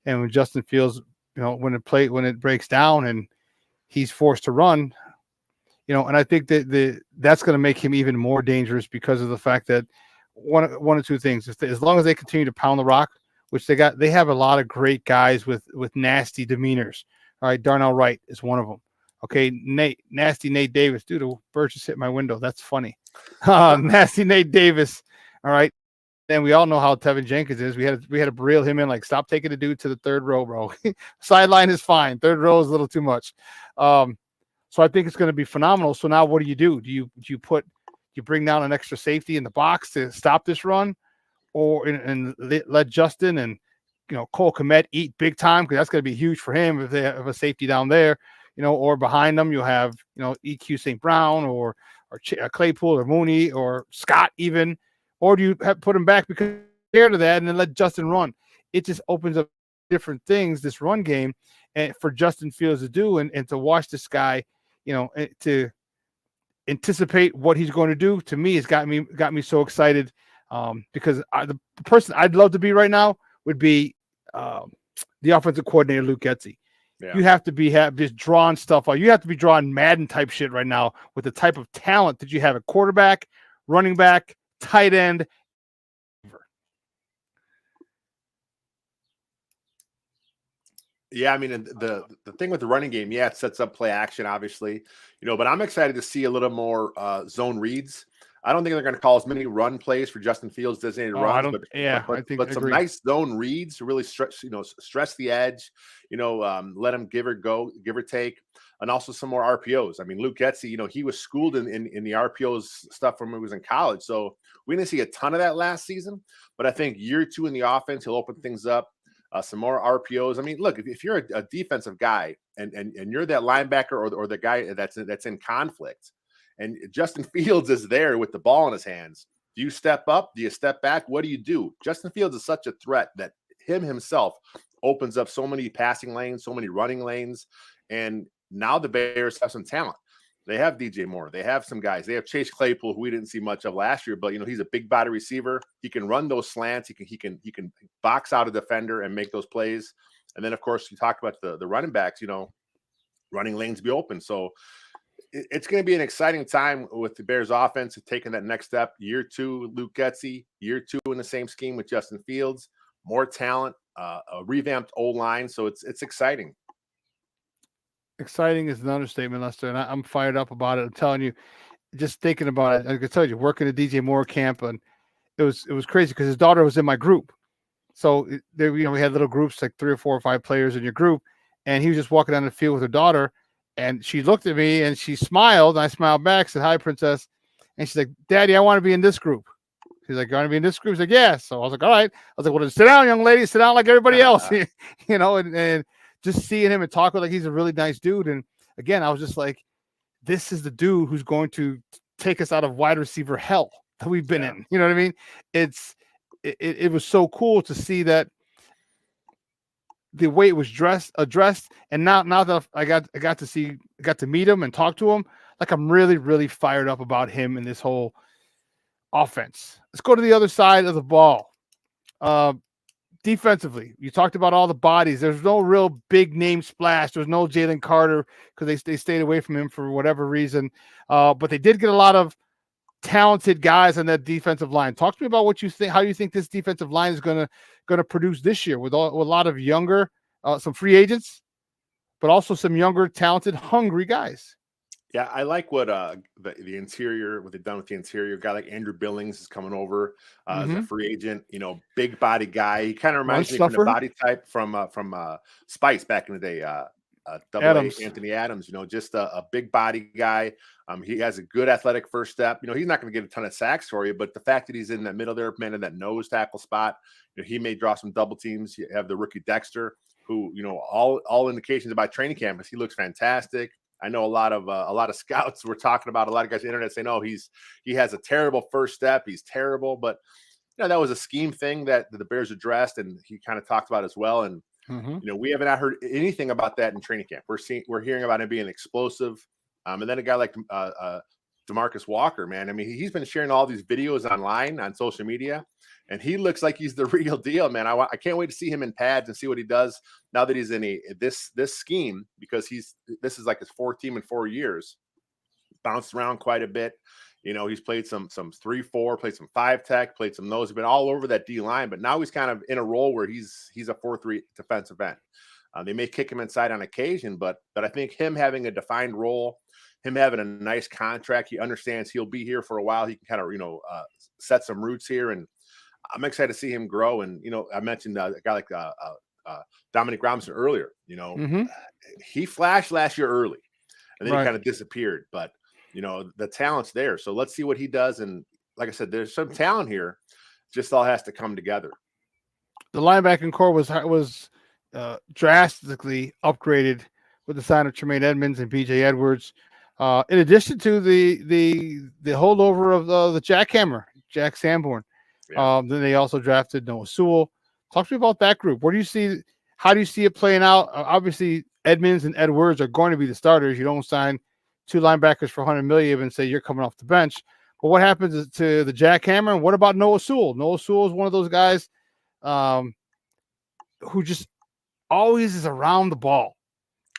And when Justin Fields, when it breaks down and he's forced to run, and I think that that's going to make him even more dangerous because of the fact that one or two things. As long as they continue to pound the rock, which they have a lot of great guys with nasty demeanors. All right, Darnell Wright is one of them. Okay, Nasty Nate Davis. Dude, a bird just hit my window. That's funny. Nasty Nate Davis. All right. And we all know how Tevin Jenkins is. We had to reel him in, like, stop taking the dude to the 3rd row, bro. Sideline is fine. 3rd row is a little too much. So I think it's going to be phenomenal. So now what do? Do you bring down an extra safety in the box to stop this run, or and let Justin and Cole Kmet eat big time, because that's going to be huge for him if they have a safety down there, or behind them you'll have EQ St. Brown or Claypool or Mooney or Scott even, or do you put him back because you're scared of that and then let Justin run? It just opens up different things, this run game, and for Justin Fields to do and to watch this guy, to anticipate what he's going to do. To me, it's got me so excited, because the person I'd love to be right now would be the offensive coordinator, Luke Getsy. Yeah. You have to have just drawing stuff out. You have to be drawing Madden type shit right now with the type of talent that you have at quarterback, running back, tight end. Yeah, I mean, and the thing with the running game, yeah, it sets up play action, obviously, but I'm excited to see a little more zone reads. I don't think they're going to call as many run plays for Justin Fields designated Oh, I runs, don't. but Yeah, I think some agree. nice zone reads to really stretch, stress the edge, let him give or take, and also some more RPOs. I mean, Luke Getsy, he was schooled in the RPOs stuff from when he was in college, so we didn't see a ton of that last season. But I think year 2 in the offense, he'll open things up. Some more RPOs. I mean, look, if you're a defensive guy and you're that linebacker or the guy that's in conflict, and Justin Fields is there with the ball in his hands, do you step up? Do you step back? What do you do? Justin Fields is such a threat that himself opens up so many passing lanes, so many running lanes, and now the Bears have some talent. They have DJ Moore. They have some guys. They have Chase Claypool, who we didn't see much of last year, but he's a big body receiver. He can run those slants. He can box out a defender and make those plays. And then, of course, you talked about the running backs. Running lanes be open. So it's going to be an exciting time with the Bears offense taking that next step. Year 2, Luke Getsy. Year 2 in the same scheme with Justin Fields. More talent, a revamped O-line. So it's exciting. Exciting is an understatement, Lester, and I'm fired up about it. I'm telling you, just thinking about it, I can tell you, working at DJ Moore camp, and it was crazy because his daughter was in my group. So there, we had little groups, like 3 or 4 or 5 players in your group, and he was just walking down the field with her daughter, and she looked at me and she smiled, and I smiled back, said, "Hi, princess," and she's like, "Daddy, I want to be in this group." He's like, "You want to be in this group?" He's like, "Yeah." So I was like, "All right." I was like, "Well, then sit down, young lady. Sit down like everybody else." And just seeing him and talking like he's a really nice dude. And again, I was just like, this is the dude who's going to take us out of wide receiver hell that we've been in. You know what I mean? It was so cool to see that the way it was addressed. And now that I got to meet him and talk to him, like I'm really, really fired up about him and this whole offense. Let's go to the other side of the ball. Defensively, you talked about all the bodies. There's no real big name splash. There's no Jalen Carter because they stayed away from him for whatever reason. But they did get a lot of talented guys on that defensive line. Talk to me about what you think. How you think this defensive line is gonna produce this year with a lot of younger, some free agents, but also some younger, talented, hungry guys. Yeah, I like what the interior, what they've done with the interior. A guy like Andrew Billings is coming over as a free agent. Big body guy. He kind of reminds me from the body type from Spice back in the day. Double-A Anthony Adams. Just a big body guy. He has a good athletic first step. He's not going to get a ton of sacks for you, but the fact that he's in that middle there, man, in that nose tackle spot, he may draw some double teams. You have the rookie Dexter, who all indications about training camp is he looks fantastic. I know a lot of scouts were talking about, a lot of guys on the internet saying, "Oh, he has a terrible first step. He's terrible." But that was a scheme thing that the Bears addressed, and he kind of talked about as well. And we haven't heard anything about that in training camp. We're hearing about him being explosive. And then a guy like DeMarcus Walker, man. I mean, he's been sharing all these videos online on social media, and he looks like he's the real deal, man. I can't wait to see him in pads and see what he does now that he's in this scheme, because this is like his 4th team in 4 years. Bounced around quite a bit. He's played some 3-4, played some 5-tech, played some nose. He's been all over that D line, but now he's kind of in a role where he's a 4-3 defensive end. They may kick him inside on occasion, but I think him having a defined role, him having a nice contract, he understands he'll be here for a while. He can kind of set some roots here, and I'm excited to see him grow. And I mentioned a guy like Dominic Robinson earlier. He flashed last year early, and then he kind of disappeared. But the talent's there, so let's see what he does. And like I said, there's some talent here. Just all has to come together. The linebacking core was drastically upgraded with the sign of Tremaine Edmonds and BJ Edwards. In addition to the holdover of the jackhammer, Jack Sanborn. Yeah. Then they also drafted Noah Sewell. Talk to me about that group. What do you see? How do you see it playing out? Obviously, Edmonds and Edwards are going to be the starters. You don't sign 2 linebackers for $100 million and say you're coming off the bench. But what happens to the jackhammer? And what about Noah Sewell? Noah Sewell is one of those guys who just always is around the ball.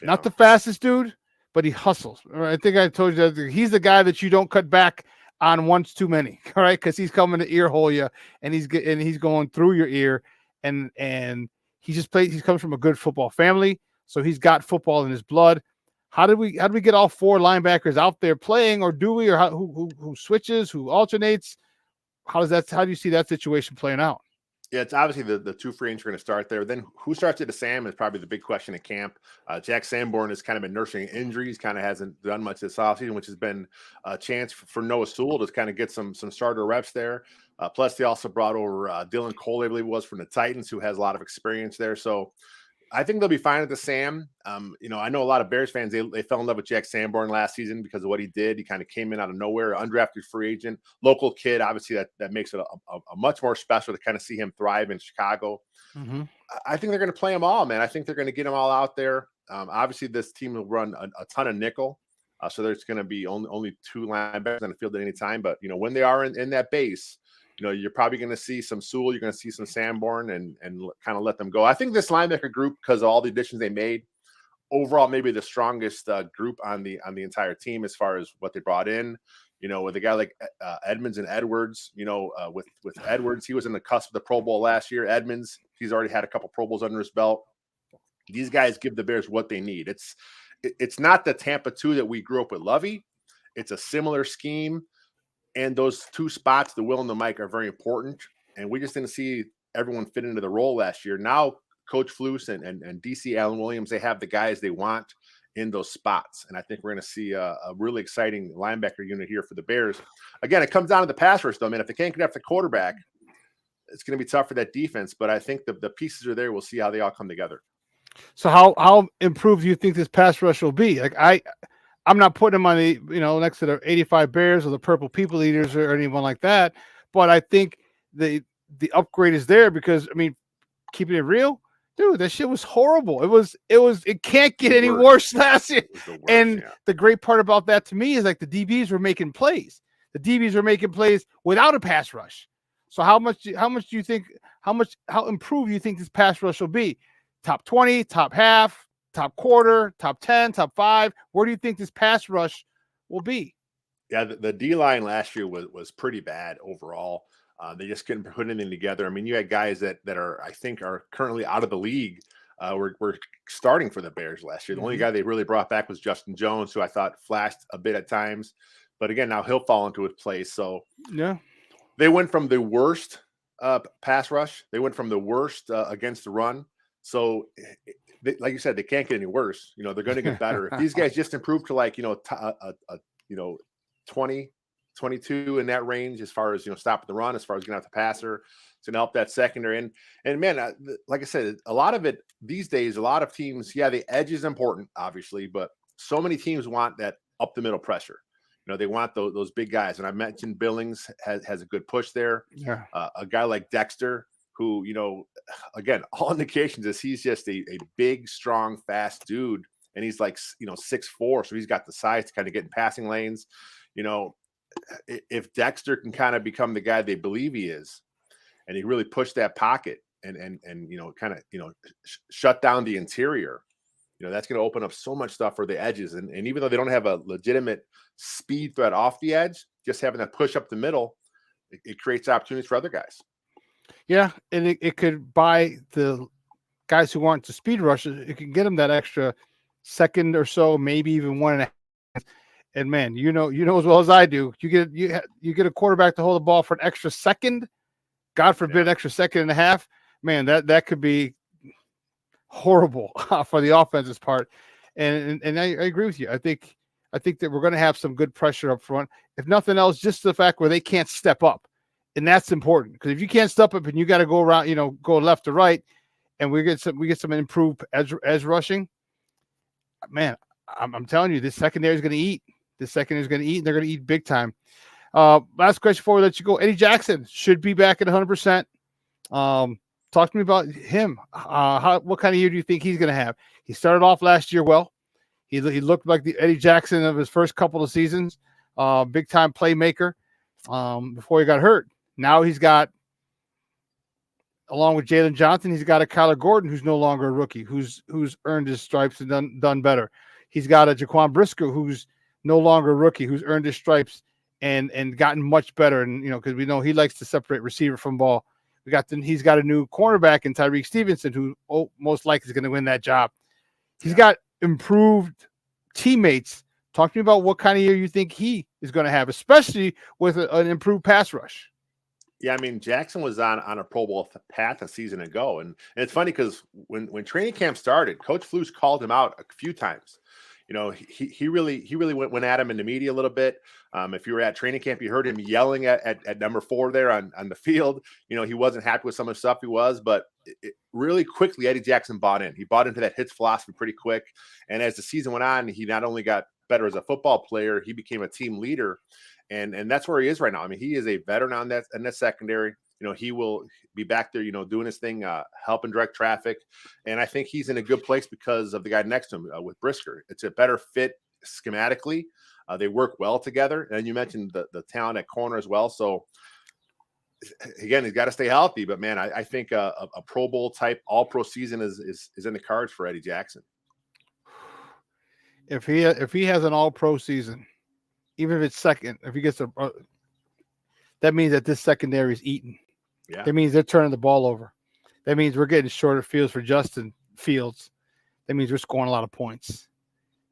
Yeah. Not the fastest dude, but he hustles. I think I told you that he's the guy that you don't cut back on once too many, all right? Because he's coming to ear hole you, and he's going through your ear, and He comes from a good football family, so he's got football in his blood. How do we get all 4 linebackers out there playing, or do we, or who switches, who alternates? How do you see that situation playing out? Yeah, it's obviously the 2 free agents are going to start there. Then who starts at the Sam is probably the big question at camp. Jack Sanborn has kind of been nursing injuries, kind of hasn't done much this offseason, which has been a chance for Noah Sewell to kind of get some starter reps there. Plus, they also brought over Dylan Cole, I believe it was, from the Titans, who has a lot of experience there. So I think they'll be fine at the Sam. I know a lot of Bears fans, they fell in love with Jack Sanborn last season because of what he did. He kind of came in out of nowhere, undrafted free agent, local kid. Obviously, that makes it a much more special to kind of see him thrive in Chicago. Mm-hmm. I think they're going to play them all, man. I think they're going to get them all out there. Obviously, this team will run a ton of nickel. So there's going to be only 2 linebackers on the field at any time. But, when they are in that base, you're probably going to see some Sewell, you're going to see some Sanborn, and kind of let them go. I think this linebacker group, because of all the additions they made, overall maybe the strongest group on the entire team as far as what they brought in. With a guy like Edmonds and Edwards, with Edwards, he was in the cusp of the Pro Bowl last year. Edmonds, he's already had a couple Pro Bowls under his belt. These guys give the Bears what they need. It's not the Tampa 2 that we grew up with Lovey. It's a similar scheme. And those 2 spots, the Will and the Mike, are very important. And we just didn't see everyone fit into the role last year. Now, Coach Flus and DC Allen Williams, they have the guys they want in those spots. And I think we're going to see a really exciting linebacker unit here for the Bears. Again, it comes down to the pass rush, though, man. If they can't get after the quarterback, it's going to be tough for that defense. But I think the pieces are there. We'll see how they all come together. So how improved do you think this pass rush will be? Like I'm not putting them on the, next to the 85 Bears or the Purple People Eaters or anyone like that. But I think the upgrade is there because, keeping it real, dude, that shit was horrible. It can't get any worse last year. The great part about that to me is like the DBs were making plays. The DBs were making plays without a pass rush. So how improved do you think this pass rush will be? Top 20, top half, top quarter, top 10, top 5. Where do you think this pass rush will be? Yeah, the D-line last year was pretty bad overall. They just couldn't put anything together. You had guys that I think are currently out of the league. Were starting for the Bears last year. The only guy they really brought back was Justin Jones, who I thought flashed a bit at times. But again, now he'll fall into his place. So yeah, they went from the worst pass rush. They went from the worst against the run. So, like you said, they can't get any worse. They're going to get better. If these guys just improve to 20, 22 in that range, as far as stopping the run, as far as getting out the passer, it's going to help that secondary. And man, like I said, a lot of it these days, a lot of teams, the edge is important, obviously, but so many teams want that up the middle pressure. They want those big guys. And I mentioned Billings has a good push there. Yeah, a guy like Dexter, who, again, all indications is he's just a big, strong, fast dude. And he's like, 6'4", so he's got the size to kind of get in passing lanes. If Dexter can kind of become the guy they believe he is, and he really push that pocket and shut down the interior, that's going to open up so much stuff for the edges. And even though they don't have a legitimate speed threat off the edge, just having that push up the middle, it creates opportunities for other guys. Yeah, and it could buy the guys who aren't the speed rushers. It can get them that extra second or so, maybe even 1.5. And man, you know as well as I do, you get a quarterback to hold the ball for an extra second, God forbid, an extra second and a half. Man, that could be horrible for the offense's part. And I agree with you. I think that we're going to have some good pressure up front. If nothing else, just the fact where they can't step up. And that's important, because if you can't step up and you got to go around, go left to right, and we get some improved edge rushing, man, I'm telling you, this secondary is going to eat. This secondary is going to eat, and they're going to eat big time. Last question before we let you go. Eddie Jackson should be back at 100%. Talk to me about him. What kind of year do you think he's going to have? He started off last year well. He looked like the Eddie Jackson of his first couple of seasons. Big time playmaker before he got hurt. Now he's got, along with Jalen Johnson, he's got a Kyler Gordon who's no longer a rookie, who's earned his stripes and done better. He's got a Jaquan Briscoe who's no longer a rookie, who's earned his stripes and gotten much better. And because we know he likes to separate receiver from ball. He's got a new cornerback in Tyreek Stevenson, who most likely is going to win that job. He's got improved teammates. Talk to me about what kind of year you think he is going to have, especially with an improved pass rush. Yeah, I mean, Jackson was on a Pro Bowl path a season ago. And it's funny because when training camp started, Coach Flus called him out a few times. You know, he really went at him in the media a little bit. If you were at training camp, you heard him yelling at number 4 there on the field. You know, he wasn't happy with some of the stuff he was, but really quickly, Eddie Jackson bought in. He bought into that hits philosophy pretty quick. And as the season went on, he not only got better as a football player, he became a team leader. And that's where he is right now. I mean, he is a veteran on that in that secondary. You know, he will be back there, you know, doing his thing, helping direct traffic. And I think he's in a good place because of the guy next to him with Brisker. It's a better fit schematically. They work well together. And you mentioned the talent at corner as well. So again, he's got to stay healthy. But man, I think a Pro Bowl type All Pro season is in the cards for Eddie Jackson. If he has an All Pro season, even if it's second, if he gets that means that this secondary is eaten. Yeah. That means they're turning the ball over. That means we're getting shorter fields for Justin Fields. That means we're scoring a lot of points.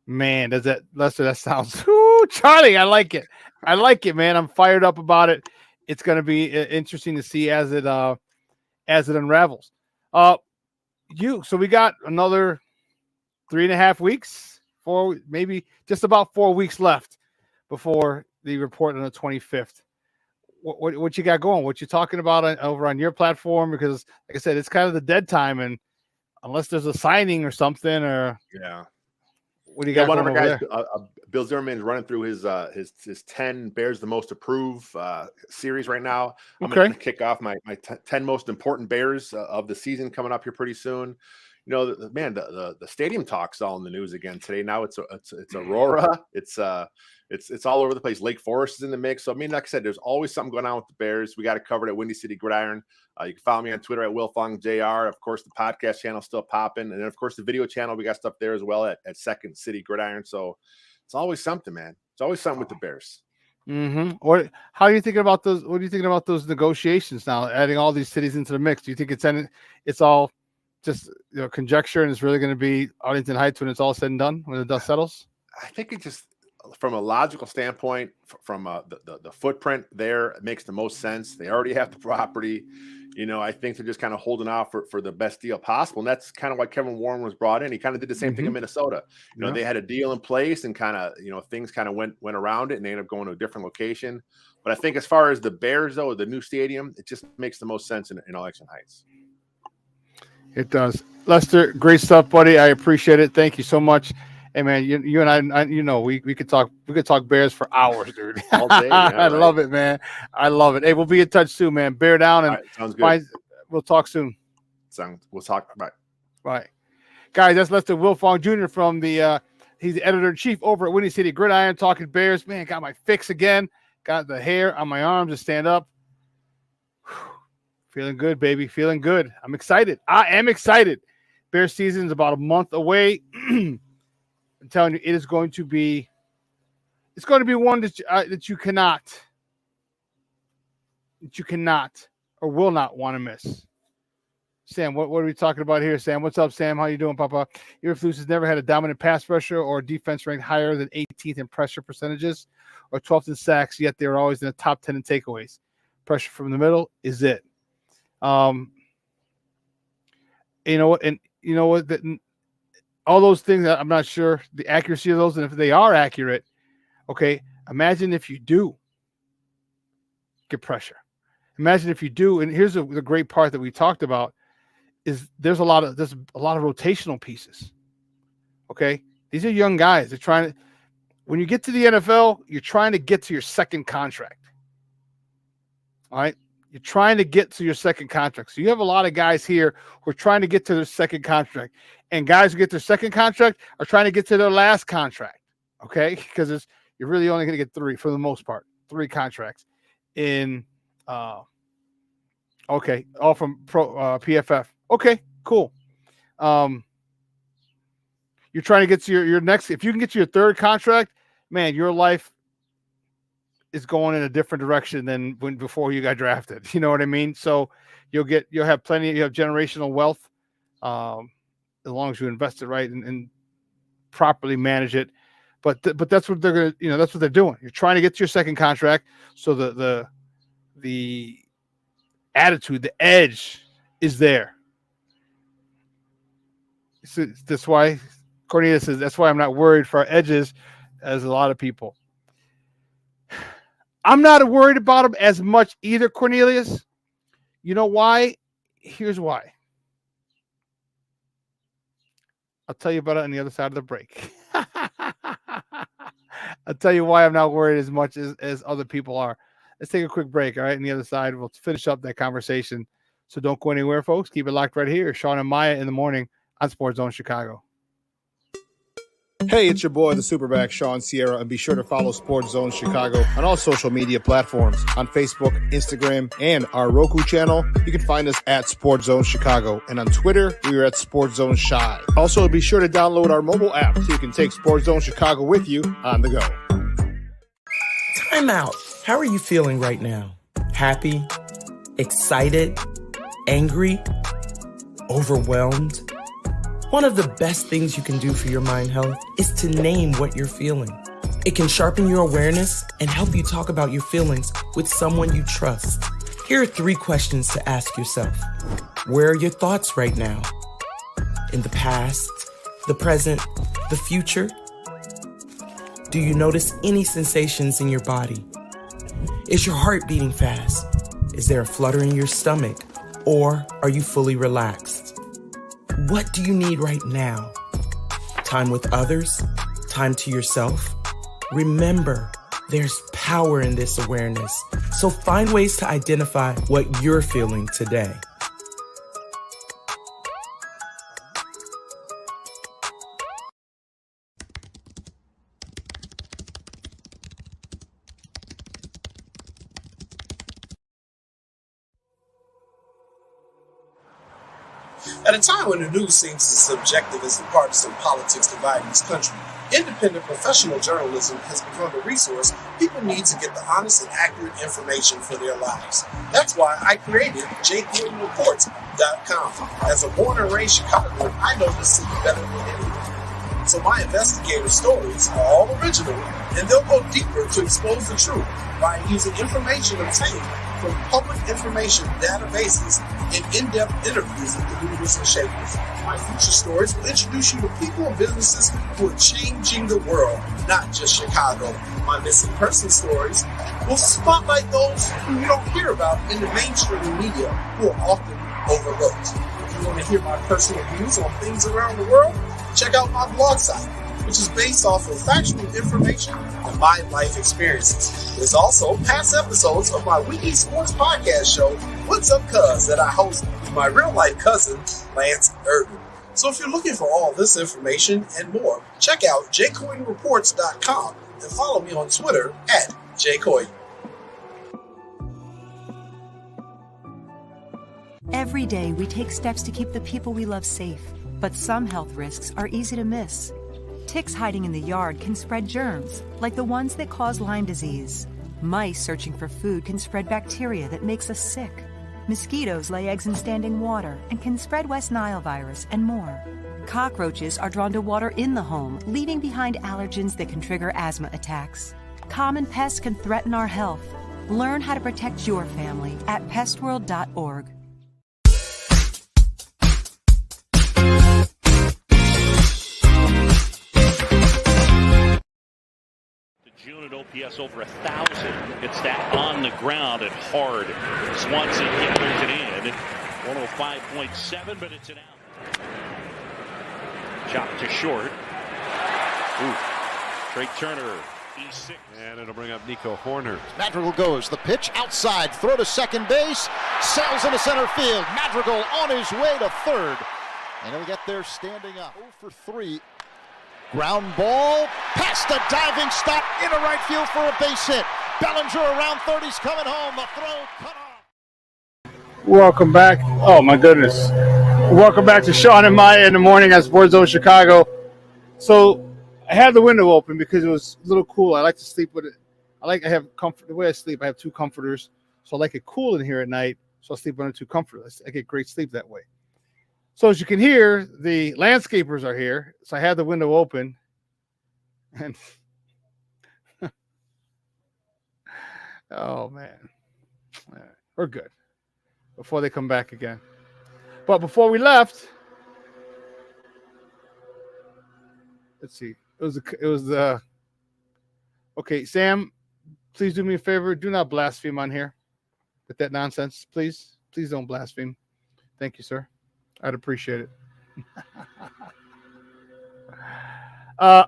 Man, Lester, that sounds Charlie, I like it. I like it, man. I'm fired up about it. It's going to be interesting to see as it unravels. So we got another 3.5 weeks, maybe just about 4 weeks left before the report on the 25th. What you got going? What you talking about over on your platform? Because, like I said, it's kind of the dead time, and unless there's a signing or something, or what do you got? One of going our over guys, there? Bill Zimmerman, is running through his 10 Bears the most approved series right now. I'm going to kick off my 10 most important Bears of the season coming up here pretty soon. You know, the stadium talk's all in the news again today. Now it's Aurora. It's all over the place. Lake Forest is in the mix. So, I mean, like I said, there's always something going on with the Bears. We got it covered at Windy City Gridiron. You can follow me on Twitter at WillFongJR. Of course, the podcast channel still popping. And then, of course, the video channel, we got stuff there as well at Second City Gridiron. So it's always something, man. It's always something with the Bears. Mm-hmm. How are you thinking about those? What are you thinking about those negotiations now, adding all these cities into the mix? Do you think it's all just conjecture and it's really going to be Arlington Heights when it's all said and done, when the dust settles? I think it just, from a logical standpoint, from the footprint there, it makes the most sense. They already have the property. You know, I think they're just kind of holding out for the best deal possible. And that's kind of why Kevin Warren was brought in. He kind of did the same thing in Minnesota. You know, they had a deal in place and kind of, things kind of went around it and they ended up going to a different location. But I think as far as the Bears, though, the new stadium, it just makes the most sense in Arlington Heights. It does. Lester, great stuff, buddy. I appreciate it. Thank you so much. Hey, man, you and I, we could talk Bears for hours, dude. All day. I love it, man. I love it. Hey, we'll be in touch soon, man. Bear down, and sounds good. We'll talk soon. We'll talk. Bye. Bye. Guys, that's Lester Wilfong Jr. from he's the editor-in-chief over at Windy City Gridiron, talking Bears. Man, got my fix again. Got the hair on my arms to stand up. Feeling good, baby. Feeling good. I'm excited. I am excited. Bears season is about a month away. I'm telling you, it's going to be one that you cannot or will not want to miss. Sam, what are we talking about here, Sam? What's up, Sam? How you doing, Papa? Eberflus has never had a dominant pass rusher or defense ranked higher than 18th in pressure percentages or 12th in sacks, yet they're always in the top 10 in takeaways. Pressure from the middle is it. All those things, I'm not sure the accuracy of those, and if they are accurate, okay, imagine if you do get pressure. Imagine if you do, and here's the great part that we talked about, is there's a lot of rotational pieces. Okay, these are young guys. They're trying to, when you get to the NFL, you're trying to get to your second contract. All right. You're trying to get to your second contract. So you have a lot of guys here who are trying to get to their second contract. And guys who get their second contract are trying to get to their last contract. Okay? Because you're really only going to get 3 for the most part. 3 contracts in all from PFF. Okay, cool. You're trying to get to your next, if you can get to your third contract, man, your life is going in a different direction than before you got drafted. You know what I mean? So you'll have generational wealth, as long as you invest it right and properly manage it. But that's what they're gonna, that's what they're doing. You're trying to get to your second contract, so the attitude, the edge is there. So that's why Cornelius says that's why I'm not worried for our edges as a lot of people. I'm not worried about them as much either, Cornelius. You know why? Here's why. I'll tell you about it on the other side of the break. I'll tell you why I'm not worried as much as other people are. Let's take a quick break, all right? On the other side, we'll finish up that conversation. So don't go anywhere, folks. Keep it locked right here. Shawn and Maya in the morning on Sports Zone Chicago. Hey, it's your boy, the SuperBack, Shawn Sierra, and be sure to follow Sports Zone Chicago on all social media platforms, on Facebook, Instagram, and our Roku channel. You can find us at Sports Zone Chicago, and on Twitter, we are at Sports Zone Chi. Also, be sure to download our mobile app so you can take Sports Zone Chicago with you on the go. Time out. How are you feeling right now? Happy? Excited? Angry? Overwhelmed? One of the best things you can do for your mind health is to name what you're feeling. It can sharpen your awareness and help you talk about your feelings with someone you trust. Here are 3 questions to ask yourself. Where are your thoughts right now? In the past, the present, the future? Do you notice any sensations in your body? Is your heart beating fast? Is there a flutter in your stomach? Or are you fully relaxed? What do you need right now? Time with others? Time to yourself? Remember, there's power in this awareness. So find ways to identify what you're feeling today. At a time when the news seems as subjective as the partisan politics dividing this country, independent professional journalism has become a resource people need to get the honest and accurate information for their lives. That's why I created JQuickReports.com. As a born and raised Chicagoan, I know this city better than anyone. So my investigative stories are all original, and they'll go deeper to expose the truth by using information obtained from public information databases and in-depth interviews with the movers and shakers. My future stories will introduce you to people and businesses who are changing the world, not just Chicago. My missing person stories will spotlight those who you don't hear about in the mainstream media, who are often overlooked. If you want to hear my personal views on things around the world, check out my blog site, which is based off of factual information and my life experiences. There's also past episodes of my weekly sports podcast show, What's Up Cuz, that I host with my real-life cousin, Lance Irvin. So if you're looking for all this information and more, check out jcoinreports.com and follow me on Twitter at jcoin. Every day, we take steps to keep the people we love safe, but some health risks are easy to miss. Ticks hiding in the yard can spread germs, like the ones that cause Lyme disease. Mice searching for food can spread bacteria that makes us sick. Mosquitoes lay eggs in standing water and can spread West Nile virus and more. Cockroaches are drawn to water in the home, leaving behind allergens that can trigger asthma attacks. Common pests can threaten our health. Learn how to protect your family at pestworld.org. June at OPS over 1,000. It's that on the ground and hard. Swanson gathers it in. 105.7, but it's an out. Chop to short. Ooh. Trey Turner, E6. And it'll bring up Nico Horner. Madrigal goes. The pitch outside. Throw to second base. Sails into center field. Madrigal on his way to third. And he'll get there standing up. 0 for 3. Ground ball, past a diving stop into right field for a base hit. Bellinger around third, he's coming home. The throw cut off. Welcome back. Oh, my goodness. Welcome back to Shawn and Maya in the morning at Sports Zone Chicago. So I had the window open because it was a little cool. I like to sleep with it I have comfort. The way I sleep, I have 2 comforters. So I like it cool in here at night. So I sleep under 2 comforters. I get great sleep that way. So as you can hear, the landscapers are here. So I had the window open. And oh, man. We're good before they come back again. But before we left, let's see. It was okay, Sam, please do me a favor. Do not blaspheme on here with that nonsense, please. Please don't blaspheme. Thank you, sir. I'd appreciate it. I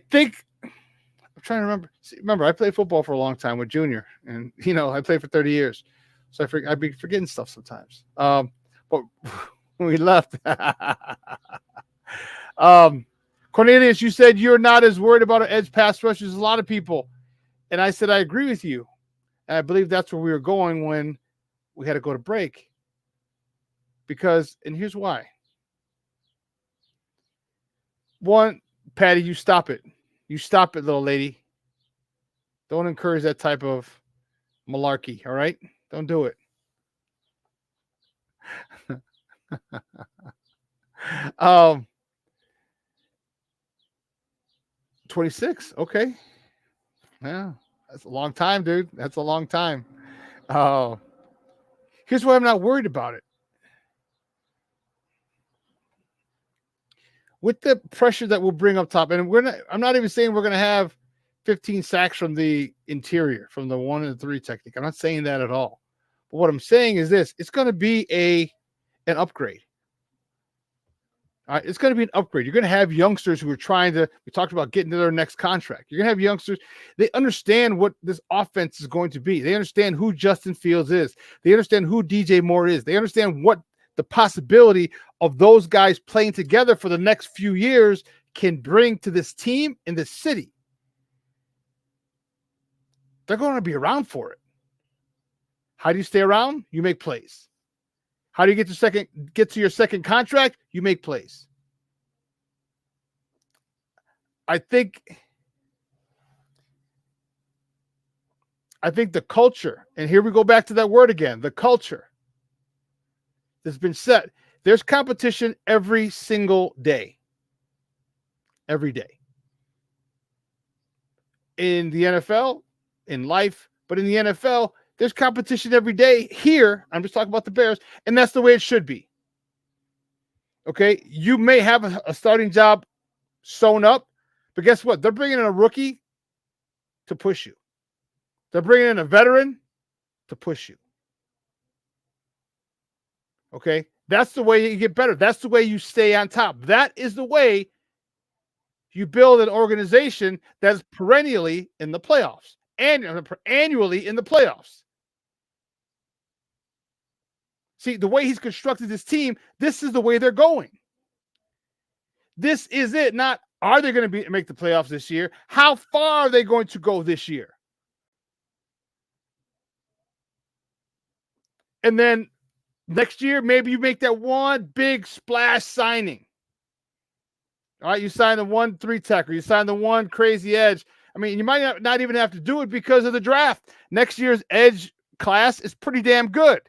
think I'm trying to remember. Remember, I played football for a long time with Junior, and I played for 30 years, so I'd be forgetting stuff sometimes. But when we left, Cornelius, you said you're not as worried about an edge pass rush as a lot of people, and I said I agree with you, and I believe that's where we were going when we had to go to break. Because, and here's why. One, Patty, you stop it. You stop it, little lady. Don't encourage that type of malarkey, all right? Don't do it. 26, okay. Yeah, that's a long time, dude. That's a long time. Here's why I'm not worried about it. With the pressure that we'll bring up top, and I'm not even saying we're going to have 15 sacks from the interior, from the 1 and 3 technique. I'm not saying that at all. But what I'm saying is this: it's going to be an upgrade. All right, it's going to be an upgrade. You're going to have youngsters who are we talked about getting to their next contract. You're going to have youngsters. They understand what this offense is going to be. They understand who Justin Fields is. They understand who DJ Moore is. They understand what the possibility of those guys playing together for the next few years can bring to this team in this city. They're going to be around for it. How do you stay around? You make plays. How do you get to your second contract? You make plays. I think the culture, and here we go back to that word again, the culture that's been set. There's competition every single day. Every day. In the NFL, in life, but in the NFL, there's competition every day. Here, I'm just talking about the Bears, and that's the way it should be. Okay? You may have a starting job sewn up, but guess what? They're bringing in a rookie to push you. They're bringing in a veteran to push you. Okay? That's the way you get better. That's the way you stay on top. That is the way you build an organization that's perennially in the playoffs, and annually in the playoffs. See, the way he's constructed this team, this is the way they're going. This is it. Not, are they going to make the playoffs this year? How far are they going to go this year? And then next year, maybe you make that one big splash signing. All right, you sign the 1-3 tech, or you sign the one crazy edge. I mean, you might not even have to do it because of the draft. Next year's edge class is pretty damn good.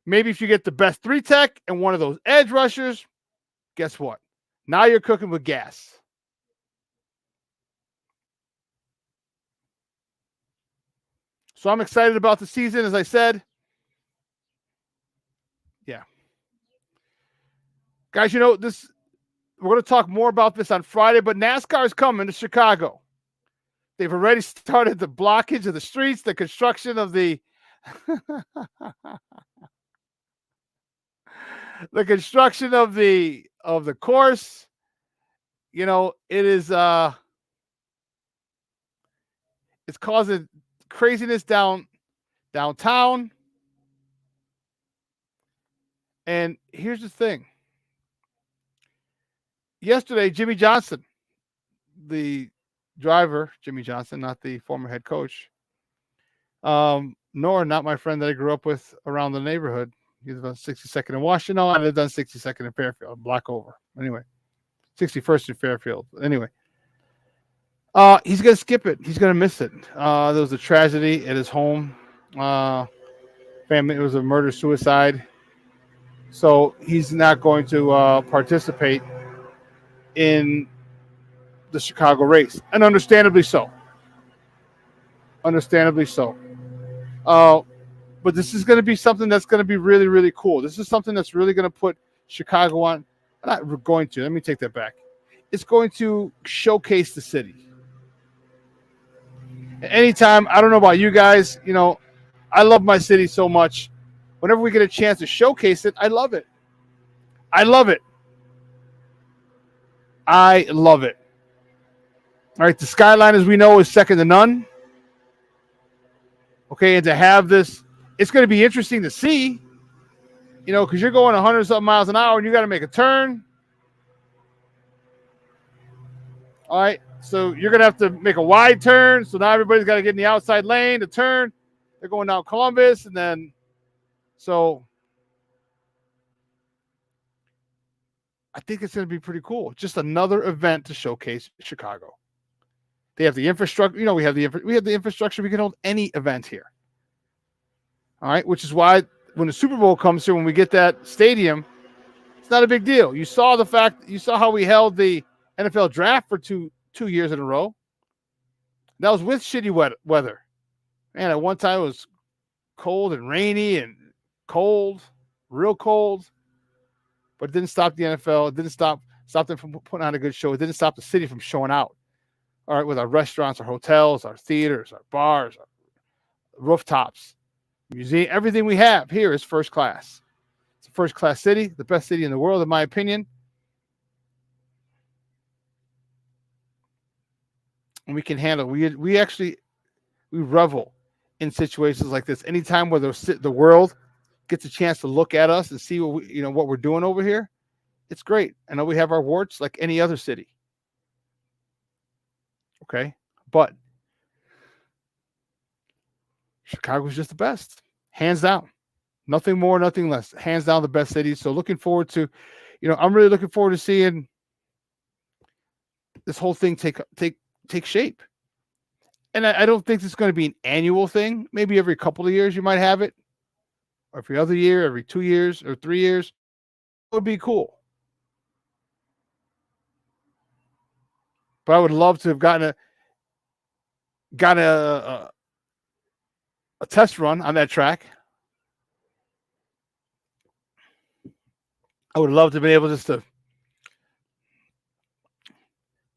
Maybe if you get the best 3 tech and one of those edge rushers, guess what? Now you're cooking with gas. So I'm excited about the season, as I said. Yeah. Guys, we're going to talk more about this on Friday, but NASCAR is coming to Chicago. They've already started the blockage of the streets, the construction of the construction of the course. It is it's causing craziness downtown. And here's the thing. Yesterday, Jimmy Johnson, the driver, Jimmy Johnson, not the former head coach, nor not my friend that I grew up with around the neighborhood. He lived on 62nd in Washington. No, I lived on 62nd in Fairfield, block over. Anyway, 61st in Fairfield. Anyway, He's gonna skip it. He's gonna miss it. There was a tragedy at his home. Family. It was a murder suicide. So he's not going to participate in the Chicago race, and understandably so. Understandably so. But this is going to be something that's going to be really, really cool. This is something that's really going to put Chicago on. Not going to. Let me take that back. It's going to showcase the city. Anytime, I don't know about you guys, I love my city so much. Whenever we get a chance to showcase it, I love it. I love it. I love it. All right, the skyline, as we know, is second to none. Okay, and to have this, it's going to be interesting to see, because you're going 100-something miles an hour and you got to make a turn. All right, so you're going to have to make a wide turn. So now everybody's got to get in the outside lane to turn. They're going down Columbus, and then so I think it's going to be pretty cool. Just another event to showcase Chicago. They have the infrastructure. We have the infrastructure. We can hold any event here. All right, which is why when the Super Bowl comes here, when we get that stadium, it's not a big deal. You saw how we held the NFL draft for two years in a row. That was with shitty weather. Man, at one time it was cold and rainy and cold, real cold. But it didn't stop the NFL. It didn't stop them from putting on a good show. It didn't stop the city from showing out. All right, with our restaurants, our hotels, our theaters, our bars, our rooftops, museum, everything we have here is first class. It's a first-class city, the best city in the world, in my opinion. And we can handle. We revel in situations like this. Anytime where the world gets a chance to look at us and see what we're doing over here, it's great. I know we have our warts like any other city. Okay, but Chicago's just the best, hands down. Nothing more, nothing less. Hands down, the best city. So looking forward to, I'm really looking forward to seeing this whole thing take shape. And I don't think it's going to be an annual thing. Maybe every couple of years you might have it, or every other year, every 2 years or 3 years. It would be cool. But I would love to have gotten a test run on that track. I would love to be able just to.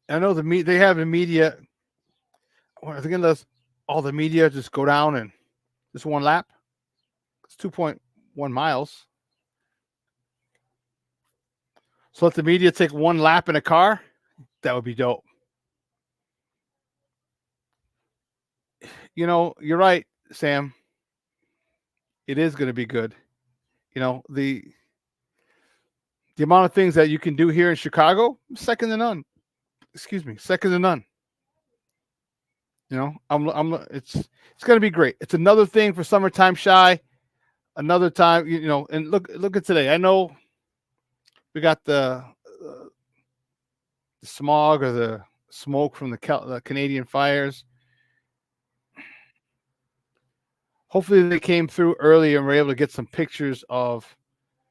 I know they have the media. I think unless all the media just go down and just one lap. It's 2.1 miles. So let the media take one lap in a car. That would be dope. You're right, Sam. It is going to be good. The amount of things that you can do here in Chicago, second to none. Excuse me, second to none. It's going to be great. It's another thing for Summertime Shy. Another time, and look at today. I know we got the smog or the smoke from the Canadian fires. Hopefully they came through early and were able to get some pictures of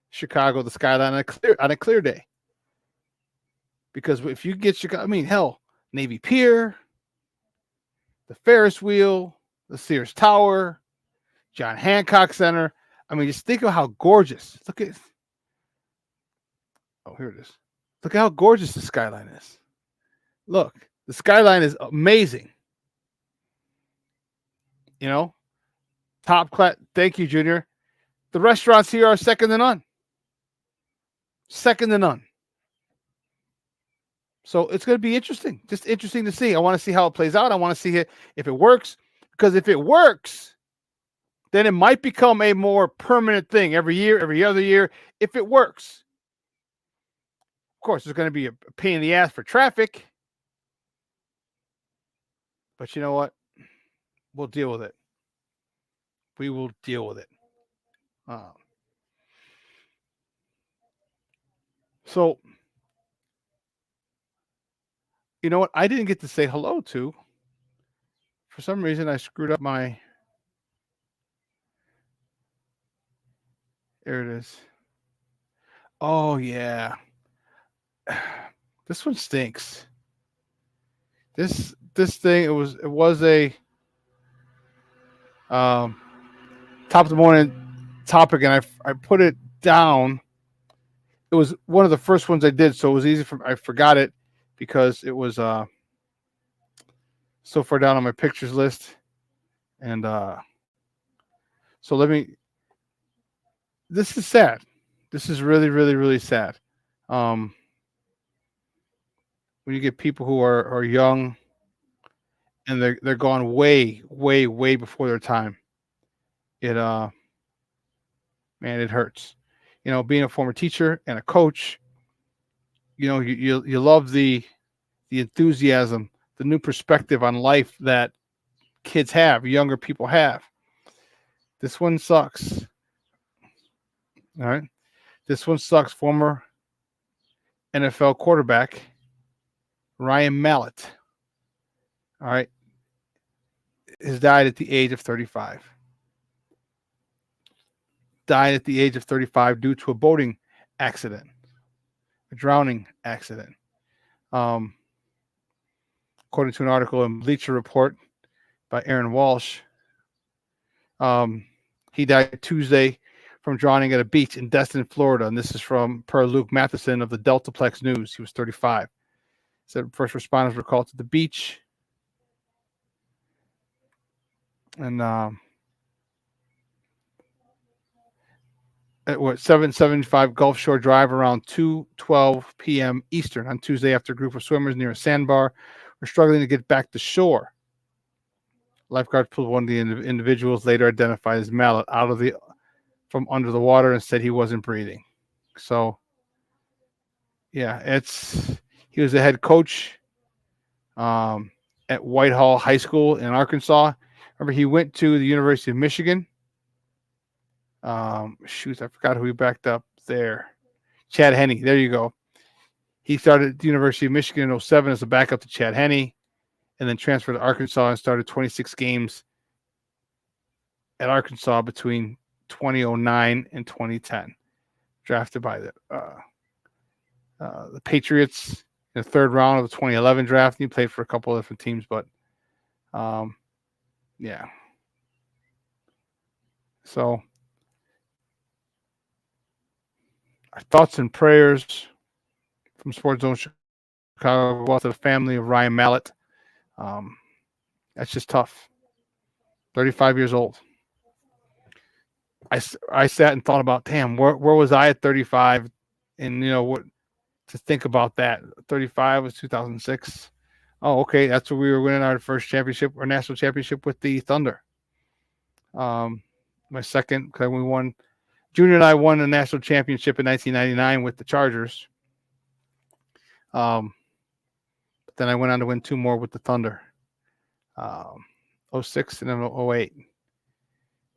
Chicago, the skyline on a clear day. Because if you get Chicago, hell, Navy Pier, the Ferris wheel, the Sears Tower, John Hancock Center. Just think of how gorgeous. Look at. Oh, here it is. Look at how gorgeous the skyline is. Look, the skyline is amazing. Top class. Thank you, Junior. The restaurants here are second to none. Second to none. So it's going to be interesting. Just interesting to see. I want to see how it plays out. I want to see if it works. Because if it works, then it might become a more permanent thing every year, every other year, if it works. Of course, there's going to be a pain in the ass for traffic. But you know what? We'll deal with it. We will deal with it. So You know what? I didn't get to say hello to. For some reason, I screwed up my. There it is. Oh yeah, this one stinks. This thing it was a top of the morning topic, and I put it down. It was one of the first ones I did, so it was easy I forgot it because it was so far down on my pictures list, and so this is sad. This is really, really, really sad. When you get people who are young and they're gone way, way, way before their time, it man, it hurts. Being a former teacher and a coach, you love the enthusiasm, the new perspective on life that kids have, younger people have. This one sucks. All right. This one sucks. Former NFL quarterback Ryan Mallett. All right. Has died at the age of 35. Died at the age of 35 due to a boating accident, a drowning accident. According to an article in Bleacher Report by Aaron Walsh, he died Tuesday from drowning at a beach in Destin, Florida. And this is per Luke Matheson of the Deltaplex News. He was 35. Said first responders were called to the beach. And at 775 Gulf Shore Drive around 2:12 p.m. Eastern on Tuesday after a group of swimmers near a sandbar were struggling to get back to shore. Lifeguards pulled one of the individuals, later identified as Mallett, from under the water and said he wasn't breathing. So, yeah, he was the head coach at Whitehall High School in Arkansas. Remember, he went to the University of Michigan. I forgot who he backed up there. Chad Henne. There you go. He started at the University of Michigan in 2007 as a backup to Chad Henne, and then transferred to Arkansas and started 26 games at Arkansas between 2009 and 2010. Drafted by the Patriots in the third round of the 2011 draft. He played for a couple of different teams, but yeah. So our thoughts and prayers from Sports Zone Chicago go out to the family of Ryan Mallett. That's just tough. 35 years old. I sat and thought about, damn, where was I at 35? And what to think about that. 35 was 2006. Oh, okay, that's where we were winning our first championship or national championship with the Thunder. My second, because we won. Junior and I won a national championship in 1999 with the Chargers. But then I went on to win two more with the Thunder. 06 and then 08.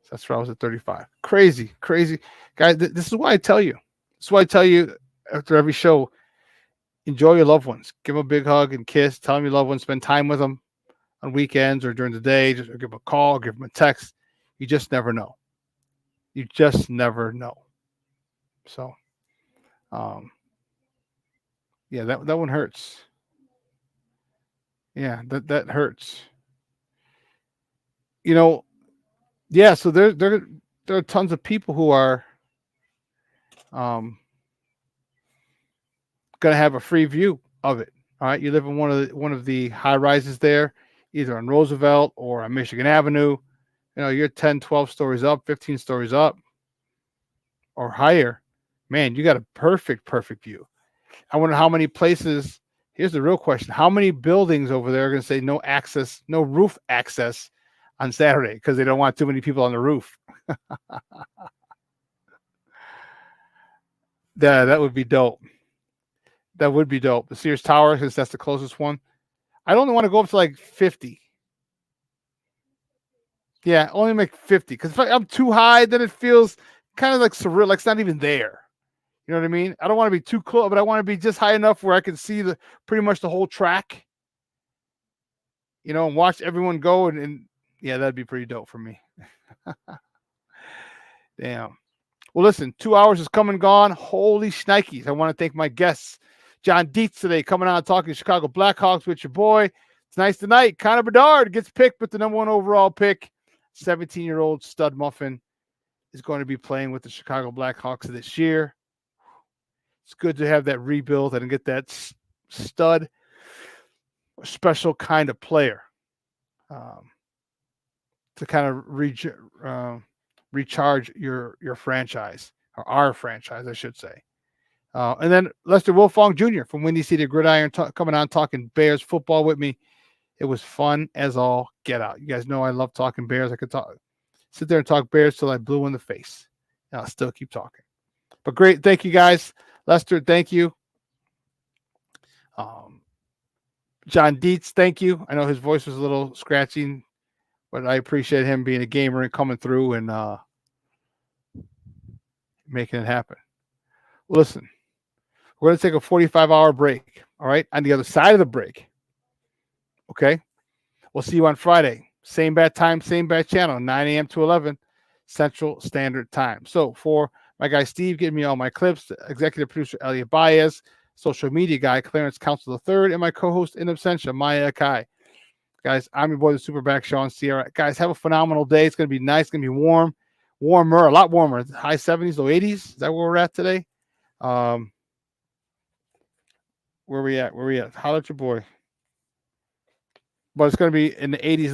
So that's where I was at 35. Crazy. Guys, this is why I tell you. This is why I tell you after every show, enjoy your loved ones. Give them a big hug and kiss. Tell them you love ones. Spend time with them on weekends or during the day. Just give them a call, give them a text. You just never know. You just never know. So, yeah, that one hurts. Yeah, that hurts. Yeah, so there are tons of people who are going to have a free view of it. All right, you live in one of the high rises there, either on Roosevelt or on Michigan Avenue. You're 10, 12 stories up, 15 stories up or higher. Man, you got a perfect view. I wonder how many places. Here's the real question. How many buildings over there are going to say no access, no roof access on Saturday because they don't want too many people on the roof? That would be dope. That would be dope. The Sears Tower, since that's the closest one. I only want to go up to like 50. Yeah, only make 50. Because if I'm too high, then it feels kind of like surreal, like it's not even there. You know what I mean? I don't want to be too close, but I want to be just high enough where I can see pretty much the whole track. and watch everyone go. And yeah, that'd be pretty dope for me. Damn. Well, listen, 2 hours is come and gone. Holy shnikes. I want to thank my guests. John Dietz today coming on talking Chicago Blackhawks with your boy. It's nice tonight. Connor Bedard gets picked with the number 1 overall pick. 17-year-old stud muffin is going to be playing with the Chicago Blackhawks this year. It's good to have that rebuild and get that stud, special kind of player to kind of recharge your franchise, or our franchise, I should say. And then Lester Wilfong Jr. from Windy City Gridiron coming on talking Bears football with me. It was fun as all get out. You guys know I love talking Bears. I could sit there and talk Bears till I blew in the face. And I'll still keep talking. But great. Thank you, guys. Lester, thank you. John Dietz, thank you. I know his voice was a little scratching, but I appreciate him being a gamer and coming through and making it happen. Listen, we're going to take a 45-hour break, all right? On the other side of the break, okay? We'll see you on Friday. Same bat time, same bat channel, 9 a.m. to 11 Central Standard Time. So for my guy Steve getting me all my clips, executive producer Elliot Baez, social media guy Clarence Council III, and my co-host in absentia, Maya Akai. Guys, I'm your boy, the Superback, Shawn Sierra. Guys, have a phenomenal day. It's going to be nice. It's going to be warmer, a lot warmer. High 70s, low 80s. Is that where we're at today? Where we at? Holler at your boy. But it's going to be in the 80s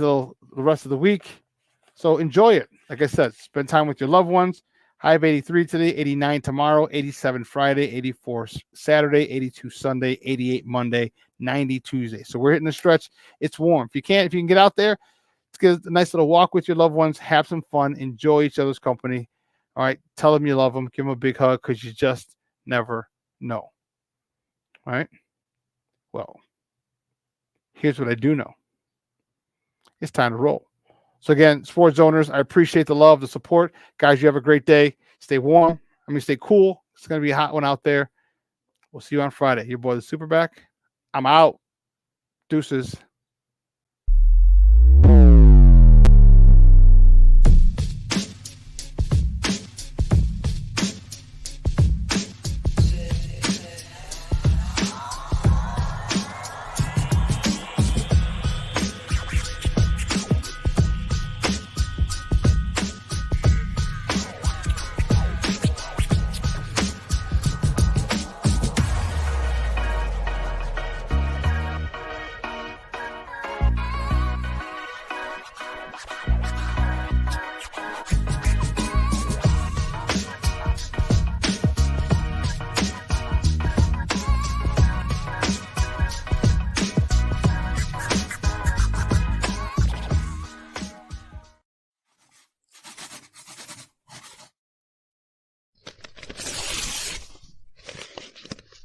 the rest of the week. So enjoy it. Like I said, spend time with your loved ones. High of 83 today, 89 tomorrow, 87 Friday, 84 Saturday, 82 Sunday, 88 Monday, 90 Tuesday. So we're hitting the stretch. It's warm. If you can get out there, let's get a nice little walk with your loved ones. Have some fun. Enjoy each other's company. All right. Tell them you love them. Give them a big hug because you just never know. All right. Well, here's what I do know. It's time to roll. So again, sports owners, I appreciate the love, the support. Guys, you have a great day. Stay warm. Stay cool. It's going to be a hot one out there. We'll see you on Friday. Your boy, the Superback. I'm out. Deuces.